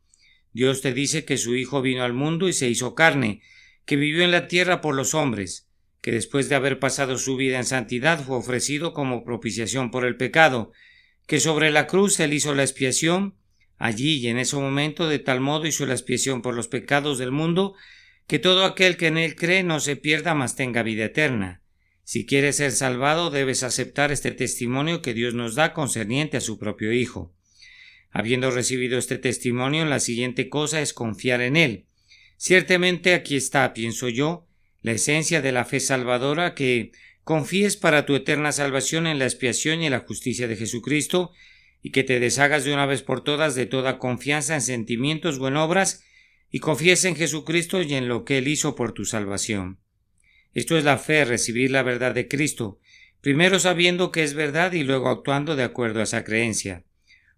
Dios te dice que su Hijo vino al mundo y se hizo carne, que vivió en la tierra por los hombres, que después de haber pasado su vida en santidad fue ofrecido como propiciación por el pecado, que sobre la cruz Él hizo la expiación, allí y en ese momento de tal modo hizo la expiación por los pecados del mundo, que todo aquel que en Él cree no se pierda, mas tenga vida eterna. Si quieres ser salvado, debes aceptar este testimonio que Dios nos da concerniente a su propio Hijo. Habiendo recibido este testimonio, la siguiente cosa es confiar en él. Ciertamente aquí está, pienso yo, la esencia de la fe salvadora, que confíes para tu eterna salvación en la expiación y en la justicia de Jesucristo, y que te deshagas de una vez por todas de toda confianza en sentimientos o en obras, y confíes en Jesucristo y en lo que Él hizo por tu salvación. Esto es la fe, recibir la verdad de Cristo, primero sabiendo que es verdad y luego actuando de acuerdo a esa creencia.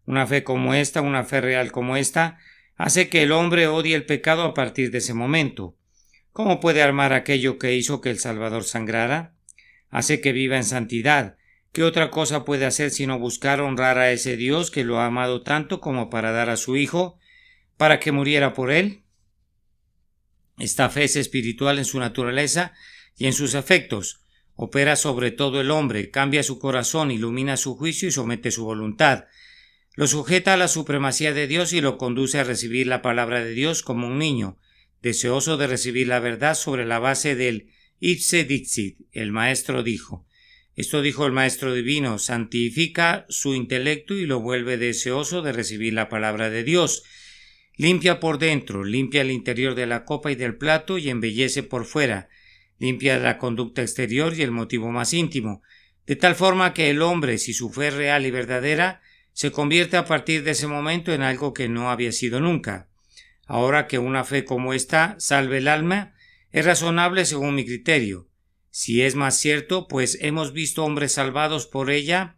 Una fe como esta, una fe real como esta, hace que el hombre odie el pecado a partir de ese momento. ¿Cómo puede armar aquello que hizo que el Salvador sangrara? Hace que viva en santidad. ¿Qué otra cosa puede hacer sino buscar honrar a ese Dios que lo ha amado tanto como para dar a su Hijo, para que muriera por él? Esta fe es espiritual en su naturaleza y en sus efectos. Opera sobre todo el hombre, cambia su corazón, ilumina su juicio y somete su voluntad. Lo sujeta a la supremacía de Dios y lo conduce a recibir la palabra de Dios como un niño, deseoso de recibir la verdad sobre la base del ipse dixit, el maestro dijo. Esto dijo el maestro divino, santifica su intelecto y lo vuelve deseoso de recibir la palabra de Dios. Limpia por dentro, limpia el interior de la copa y del plato y embellece por fuera. Limpia la conducta exterior y el motivo más íntimo, de tal forma que el hombre, si su fe es real y verdadera, se convierte a partir de ese momento en algo que no había sido nunca. Ahora que una fe como esta salve el alma, es razonable según mi criterio. Si es más cierto, pues hemos visto hombres salvados por ella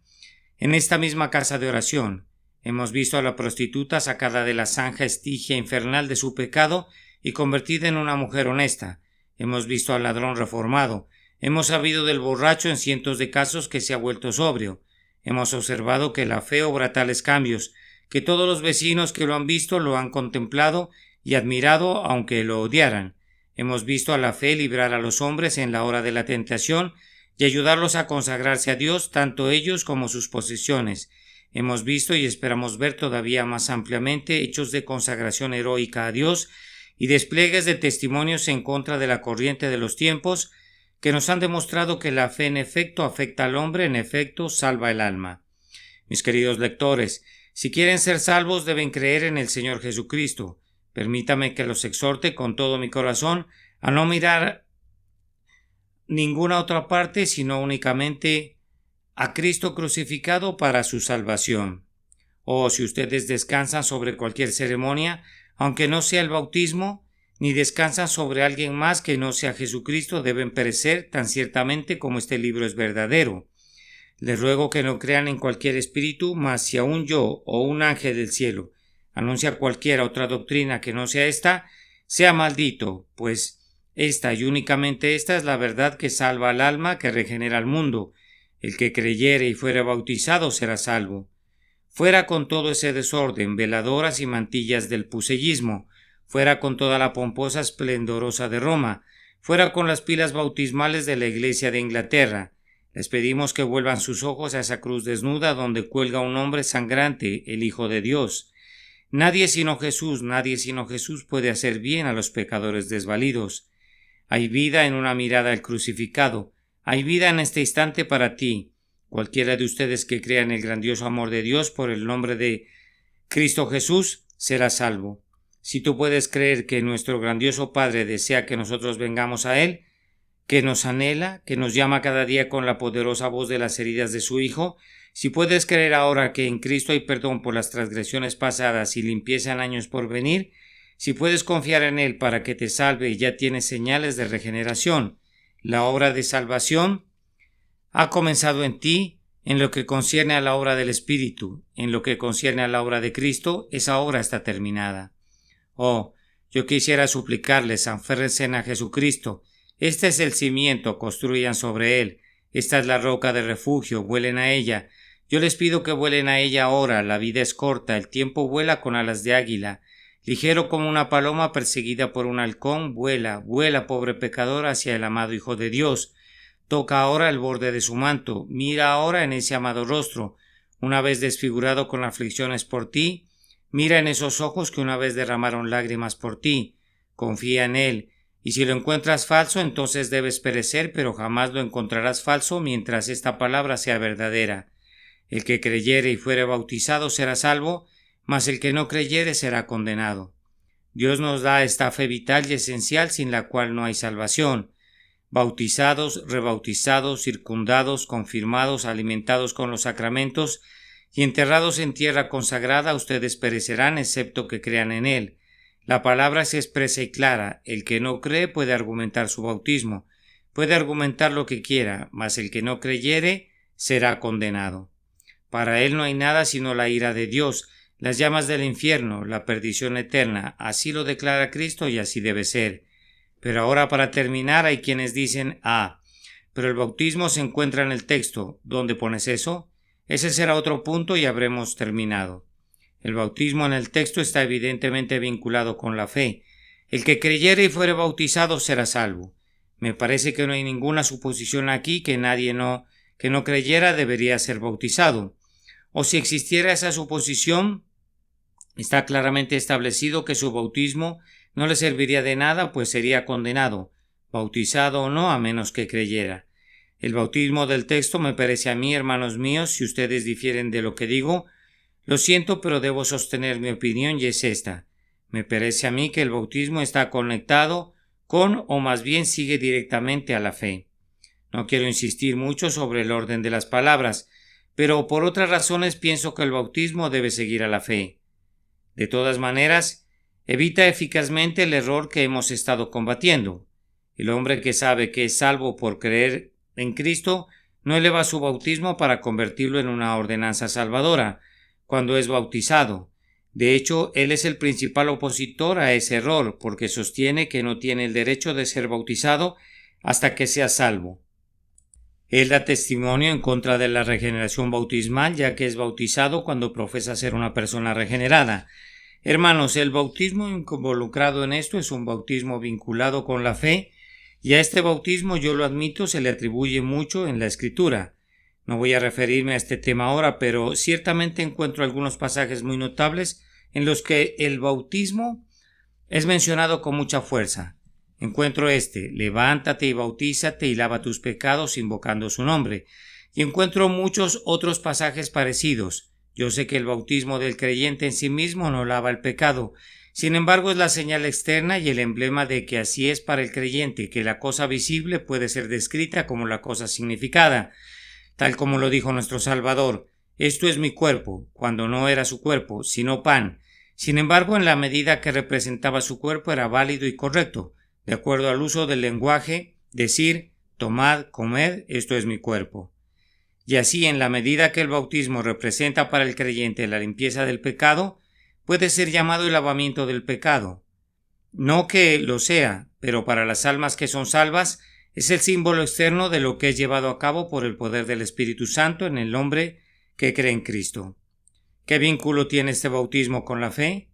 en esta misma casa de oración. Hemos visto a la prostituta sacada de la zanja estigia infernal de su pecado y convertida en una mujer honesta. Hemos visto al ladrón reformado. Hemos sabido del borracho en cientos de casos que se ha vuelto sobrio. Hemos observado que la fe obra tales cambios, que todos los vecinos que lo han visto lo han contemplado y admirado aunque lo odiaran. Hemos visto a la fe librar a los hombres en la hora de la tentación y ayudarlos a consagrarse a Dios, tanto ellos como sus posesiones. Hemos visto y esperamos ver todavía más ampliamente hechos de consagración heroica a Dios y despliegues de testimonios en contra de la corriente de los tiempos, que nos han demostrado que la fe en efecto afecta al hombre, en efecto salva el alma. Mis queridos lectores, si quieren ser salvos deben creer en el Señor Jesucristo. Permítame que los exhorte con todo mi corazón a no mirar ninguna otra parte sino únicamente a Cristo crucificado para su salvación. Si ustedes descansan sobre cualquier ceremonia, aunque no sea el bautismo, ni descansan sobre alguien más que no sea Jesucristo, deben perecer tan ciertamente como este libro es verdadero. Les ruego que no crean en cualquier espíritu, mas si aún yo o un ángel del cielo anuncia cualquiera otra doctrina que no sea esta, sea maldito, pues esta y únicamente esta es la verdad que salva al alma, que regenera al mundo. El que creyere y fuere bautizado será salvo. Fuera con todo ese desorden, veladoras y mantillas del pusellismo, fuera con toda la pomposa esplendorosa de Roma, fuera con las pilas bautismales de la Iglesia de Inglaterra. Les pedimos que vuelvan sus ojos a esa cruz desnuda donde cuelga un hombre sangrante, el Hijo de Dios. Nadie sino Jesús puede hacer bien a los pecadores desvalidos. Hay vida en una mirada al crucificado. Hay vida en este instante para ti. Cualquiera de ustedes que crea en el grandioso amor de Dios por el nombre de Cristo Jesús será salvo. Si tú puedes creer que nuestro grandioso Padre desea que nosotros vengamos a Él, que nos anhela, que nos llama cada día con la poderosa voz de las heridas de su Hijo, si puedes creer ahora que en Cristo hay perdón por las transgresiones pasadas y limpieza en años por venir, si puedes confiar en Él para que te salve y ya tienes señales de regeneración, la obra de salvación ha comenzado en ti. En lo que concierne a la obra del Espíritu, en lo que concierne a la obra de Cristo, esa obra está terminada. Yo quisiera suplicarles, aférrense a Jesucristo. Este es el cimiento, construyan sobre él. Esta es la roca de refugio, vuelen a ella. Yo les pido que vuelen a ella ahora, la vida es corta, el tiempo vuela con alas de águila. Ligero como una paloma perseguida por un halcón, vuela, vuela, pobre pecador, hacia el amado Hijo de Dios. Toca ahora el borde de su manto, mira ahora en ese amado rostro, una vez desfigurado con aflicciones por ti, mira en esos ojos que una vez derramaron lágrimas por ti, confía en él, y si lo encuentras falso, entonces debes perecer, pero jamás lo encontrarás falso mientras esta palabra sea verdadera. El que creyere y fuere bautizado será salvo, mas el que no creyere será condenado. Dios nos da esta fe vital y esencial sin la cual no hay salvación. Bautizados, rebautizados, circundados, confirmados, alimentados con los sacramentos y enterrados en tierra consagrada, ustedes perecerán excepto que crean en Él. La palabra es expresa y clara. El que no cree puede argumentar su bautismo, puede argumentar lo que quiera, mas el que no creyere será condenado. Para él no hay nada sino la ira de Dios, las llamas del infierno, la perdición eterna. Así lo declara Cristo y así debe ser. Pero ahora, para terminar, hay quienes dicen: pero el bautismo se encuentra en el texto. ¿Dónde pones eso? Ese será otro punto y habremos terminado. El bautismo en el texto está evidentemente vinculado con la fe. El que creyere y fuere bautizado será salvo. Me parece que no hay ninguna suposición aquí que nadie que no creyera debería ser bautizado. O si existiera esa suposición, está claramente establecido que su bautismo no le serviría de nada, pues sería condenado, bautizado o no, a menos que creyera. El bautismo del texto me parece a mí, hermanos míos, si ustedes difieren de lo que digo, lo siento, pero debo sostener mi opinión y es esta. Me parece a mí que el bautismo está conectado con, o más bien sigue directamente a la fe. No quiero insistir mucho sobre el orden de las palabras, pero por otras razones pienso que el bautismo debe seguir a la fe. De todas maneras, evita eficazmente el error que hemos estado combatiendo. El hombre que sabe que es salvo por creer en Cristo no eleva su bautismo para convertirlo en una ordenanza salvadora cuando es bautizado. De hecho, él es el principal opositor a ese error, porque sostiene que no tiene el derecho de ser bautizado hasta que sea salvo. Él da testimonio en contra de la regeneración bautismal, ya que es bautizado cuando profesa ser una persona regenerada. Hermanos, el bautismo involucrado en esto es un bautismo vinculado con la fe, y a este bautismo, yo lo admito, se le atribuye mucho en la Escritura. No voy a referirme a este tema ahora, pero ciertamente encuentro algunos pasajes muy notables en los que el bautismo es mencionado con mucha fuerza. Encuentro levántate y bautízate y lava tus pecados invocando su nombre. Y encuentro muchos otros pasajes parecidos. Yo sé que el bautismo del creyente en sí mismo no lava el pecado. Sin embargo, es la señal externa y el emblema de que así es para el creyente, que la cosa visible puede ser descrita como la cosa significada. Tal como lo dijo nuestro Salvador: esto es mi cuerpo, cuando no era su cuerpo, sino pan. Sin embargo, en la medida que representaba su cuerpo era válido y correcto. De acuerdo al uso del lenguaje, decir: tomad, comed, esto es mi cuerpo. Y así, en la medida que el bautismo representa para el creyente la limpieza del pecado, puede ser llamado el lavamiento del pecado. No que lo sea, pero para las almas que son salvas, es el símbolo externo de lo que es llevado a cabo por el poder del Espíritu Santo en el hombre que cree en Cristo. ¿Qué vínculo tiene este bautismo con la fe?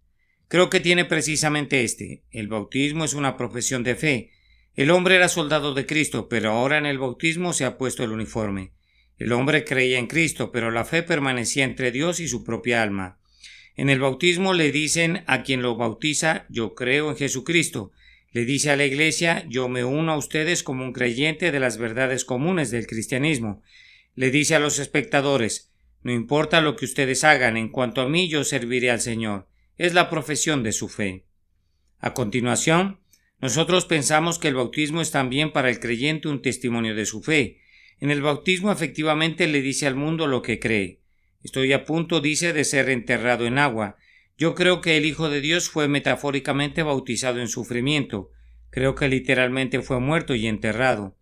Creo que tiene precisamente el bautismo es una profesión de fe. El hombre era soldado de Cristo, pero ahora en el bautismo se ha puesto el uniforme. El hombre creía en Cristo, pero la fe permanecía entre Dios y su propia alma. En el bautismo le dicen a quien lo bautiza: yo creo en Jesucristo. Le dice a la Iglesia: yo me uno a ustedes como un creyente de las verdades comunes del cristianismo. Le dice a los espectadores: no importa lo que ustedes hagan, en cuanto a mí yo serviré al Señor. Es la profesión de su fe. A continuación, nosotros pensamos que el bautismo es también para el creyente un testimonio de su fe. En el bautismo efectivamente le dice al mundo lo que cree. Estoy a punto, dice, de ser enterrado en agua. Yo creo que el Hijo de Dios fue metafóricamente bautizado en sufrimiento. Creo que literalmente fue muerto y enterrado.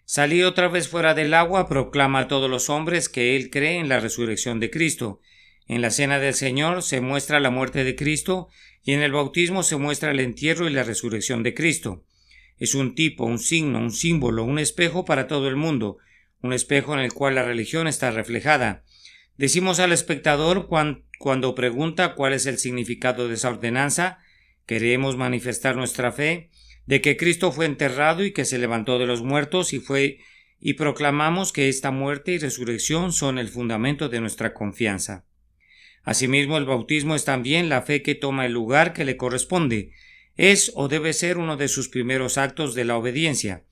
Salí otra vez fuera del agua, proclama a todos los hombres que él cree en la resurrección de Cristo. En la cena del Señor se muestra la muerte de Cristo y en el bautismo se muestra el entierro y la resurrección de Cristo. Es un tipo, un signo, un símbolo, un espejo para todo el mundo, un espejo en el cual la religión está reflejada. Decimos al espectador cuando pregunta cuál es el significado de esa ordenanza: queremos manifestar nuestra fe de que Cristo fue enterrado y que se levantó de los muertos y proclamamos que esta muerte y resurrección son el fundamento de nuestra confianza. Asimismo, el bautismo es también la fe que toma el lugar que le corresponde. Es o debe ser uno de sus primeros actos de la obediencia.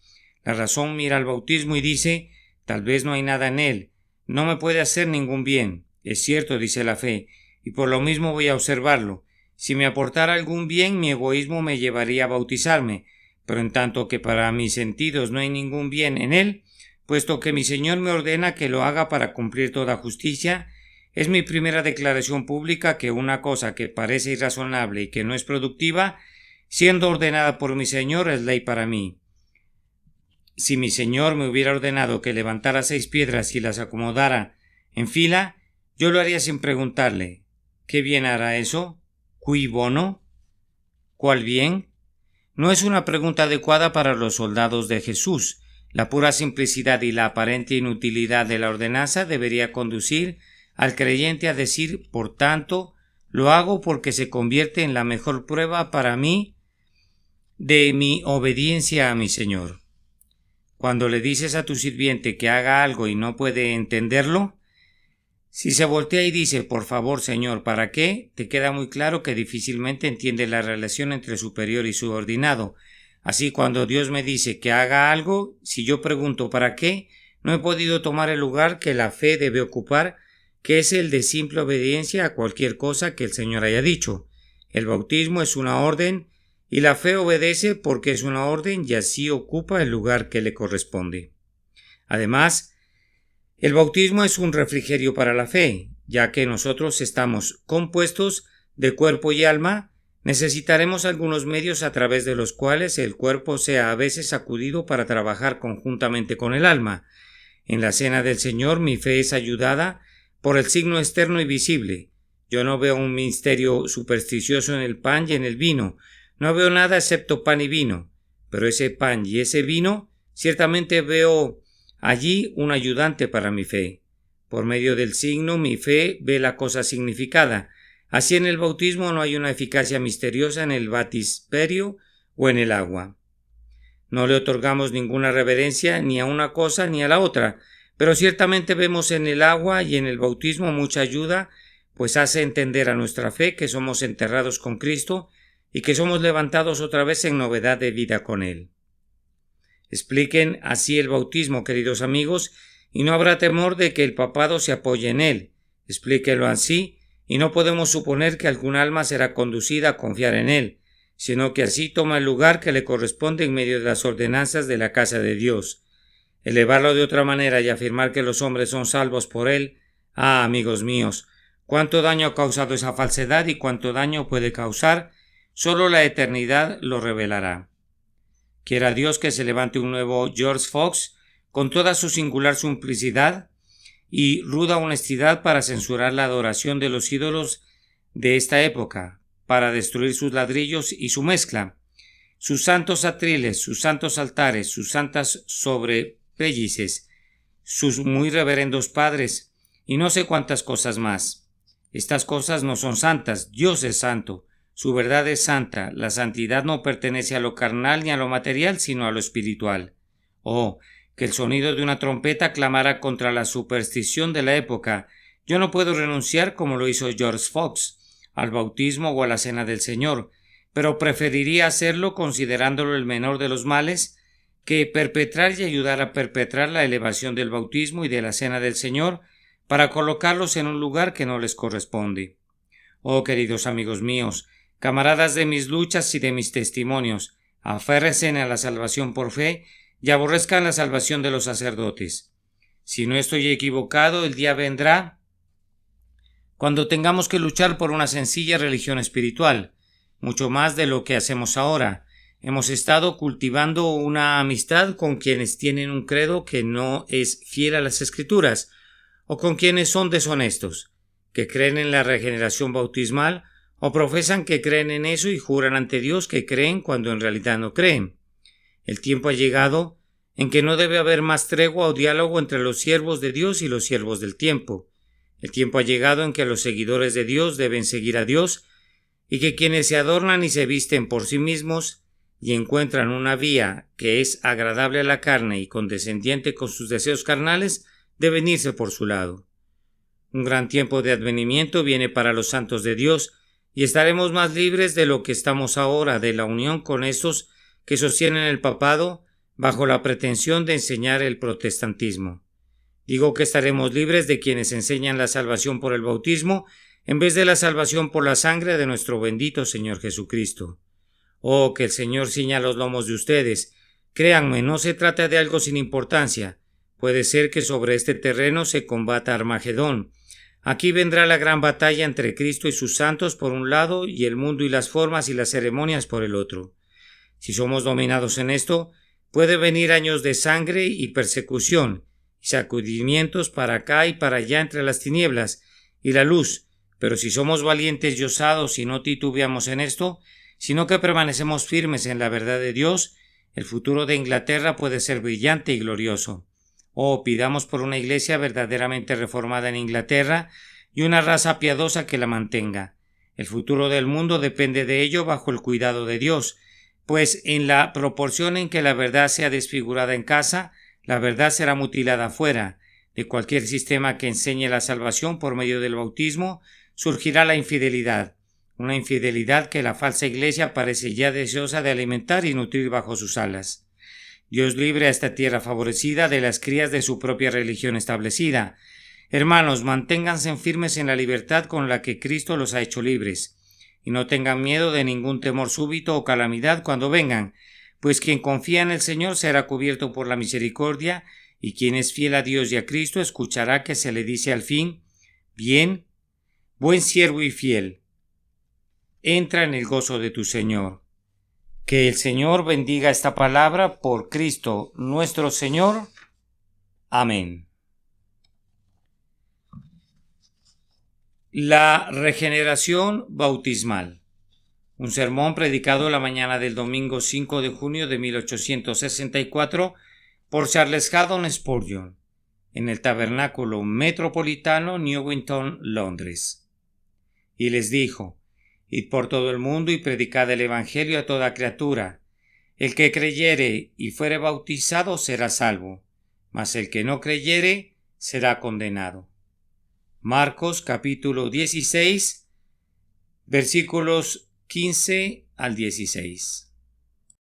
La razón mira al bautismo y dice: tal vez no hay nada en él, no me puede hacer ningún bien. Es cierto, dice la fe, y por lo mismo voy a observarlo. Si me aportara algún bien, mi egoísmo me llevaría a bautizarme, pero en tanto que para mis sentidos no hay ningún bien en él, puesto que mi Señor me ordena que lo haga para cumplir toda justicia, es mi primera declaración pública que una cosa que parece irrazonable y que no es productiva, siendo ordenada por mi Señor, es ley para mí. Si mi Señor me hubiera ordenado que levantara 6 piedras y las acomodara en fila, yo lo haría sin preguntarle: ¿qué bien hará eso? ¿Cui bono? ¿Cuál bien? No es una pregunta adecuada para los soldados de Jesús. La pura simplicidad y la aparente inutilidad de la ordenanza debería conducir al creyente a decir: por tanto, lo hago porque se convierte en la mejor prueba para mí de mi obediencia a mi Señor. Cuando le dices a tu sirviente que haga algo y no puede entenderlo, si se voltea y dice: por favor, Señor, ¿para qué?, te queda muy claro que difícilmente entiende la relación entre superior y subordinado. Así, cuando Dios me dice que haga algo, si yo pregunto ¿para qué?, no he podido tomar el lugar que la fe debe ocupar, que es el de simple obediencia a cualquier cosa que el Señor haya dicho. El bautismo es una orden, y la fe obedece porque es una orden y así ocupa el lugar que le corresponde. Además, el bautismo es un refrigerio para la fe, ya que nosotros estamos compuestos de cuerpo y alma. Necesitaremos algunos medios a través de los cuales el cuerpo sea a veces sacudido para trabajar conjuntamente con el alma. En la cena del Señor mi fe es ayudada por el signo externo y visible. Yo no veo un misterio supersticioso en el pan y en el vino. No veo nada excepto pan y vino. Pero ese pan y ese vino, ciertamente veo allí un ayudante para mi fe. Por medio del signo, mi fe ve la cosa significada. Así, en el bautismo no hay una eficacia misteriosa en el batisperio o en el agua. No le otorgamos ninguna reverencia ni a una cosa ni a la otra, pero ciertamente vemos en el agua y en el bautismo mucha ayuda, pues hace entender a nuestra fe que somos enterrados con Cristo y que somos levantados otra vez en novedad de vida con Él. Expliquen así el bautismo, queridos amigos, y no habrá temor de que el papado se apoye en él. Explíquenlo así, y no podemos suponer que algún alma será conducida a confiar en él, sino que así toma el lugar que le corresponde en medio de las ordenanzas de la casa de Dios. Elevarlo de otra manera y afirmar que los hombres son salvos por él, amigos míos, cuánto daño ha causado esa falsedad y cuánto daño puede causar, solo la eternidad lo revelará. Quiera Dios que se levante un nuevo George Fox con toda su singular simplicidad y ruda honestidad para censurar la adoración de los ídolos de esta época, para destruir sus ladrillos y su mezcla, sus santos atriles, sus santos altares, sus santas sobrepellices, sus muy reverendos padres y no sé cuántas cosas más. Estas cosas no son santas, Dios es santo. Su verdad es santa, la santidad no pertenece a lo carnal ni a lo material, sino a lo espiritual. Oh, que el sonido de una trompeta clamara contra la superstición de la época. Yo no puedo renunciar, como lo hizo George Fox, al bautismo o a la cena del Señor, pero preferiría hacerlo considerándolo el menor de los males, que perpetrar y ayudar a perpetrar la elevación del bautismo y de la cena del Señor para colocarlos en un lugar que no les corresponde. Oh, queridos amigos míos, camaradas de mis luchas y de mis testimonios, aférrense a la salvación por fe y aborrezcan la salvación de los sacerdotes. Si no estoy equivocado, el día vendrá cuando tengamos que luchar por una sencilla religión espiritual, mucho más de lo que hacemos ahora. Hemos estado cultivando una amistad con quienes tienen un credo que no es fiel a las Escrituras, o con quienes son deshonestos, que creen en la regeneración bautismal, o profesan que creen en eso y juran ante Dios que creen cuando en realidad no creen. El tiempo ha llegado en que no debe haber más tregua o diálogo entre los siervos de Dios y los siervos del tiempo. El tiempo ha llegado en que los seguidores de Dios deben seguir a Dios y que quienes se adornan y se visten por sí mismos y encuentran una vía que es agradable a la carne y condescendiente con sus deseos carnales deben irse por su lado. Un gran tiempo de advenimiento viene para los santos de Dios y estaremos más libres de lo que estamos ahora de la unión con esos que sostienen el papado bajo la pretensión de enseñar el protestantismo. Digo que estaremos libres de quienes enseñan la salvación por el bautismo en vez de la salvación por la sangre de nuestro bendito Señor Jesucristo. Oh, que el Señor ciña los lomos de ustedes. Créanme, no se trata de algo sin importancia. Puede ser que sobre este terreno se combata Armagedón. Aquí vendrá la gran batalla entre Cristo y sus santos por un lado y el mundo y las formas y las ceremonias por el otro. Si somos dominados en esto, puede venir años de sangre y persecución, y sacudimientos para acá y para allá entre las tinieblas y la luz, pero si somos valientes y osados y no titubeamos en esto, sino que permanecemos firmes en la verdad de Dios, el futuro de Inglaterra puede ser brillante y glorioso. Oh, pidamos por una iglesia verdaderamente reformada en Inglaterra y una raza piadosa que la mantenga. El futuro del mundo depende de ello bajo el cuidado de Dios, pues en la proporción en que la verdad sea desfigurada en casa, la verdad será mutilada afuera. De cualquier sistema que enseñe la salvación por medio del bautismo, surgirá la infidelidad, una infidelidad que la falsa iglesia parece ya deseosa de alimentar y nutrir bajo sus alas. Dios libre a esta tierra favorecida de las crías de su propia religión establecida. Hermanos, manténganse firmes en la libertad con la que Cristo los ha hecho libres, y no tengan miedo de ningún temor súbito o calamidad cuando vengan, pues quien confía en el Señor será cubierto por la misericordia, y quien es fiel a Dios y a Cristo escuchará que se le dice al fin: bien, buen siervo y fiel, entra en el gozo de tu Señor. Que el Señor bendiga esta palabra por Cristo nuestro Señor. Amén. La regeneración bautismal. Un sermón predicado la mañana del domingo 5 de junio de 1864 por Charles Haddon Spurgeon en el Tabernáculo Metropolitano, Newington, Londres. Y les dijo: Id por todo el mundo y predicad el Evangelio a toda criatura. El que creyere y fuere bautizado será salvo, mas el que no creyere será condenado. Marcos capítulo 16, versículos 15 al 16.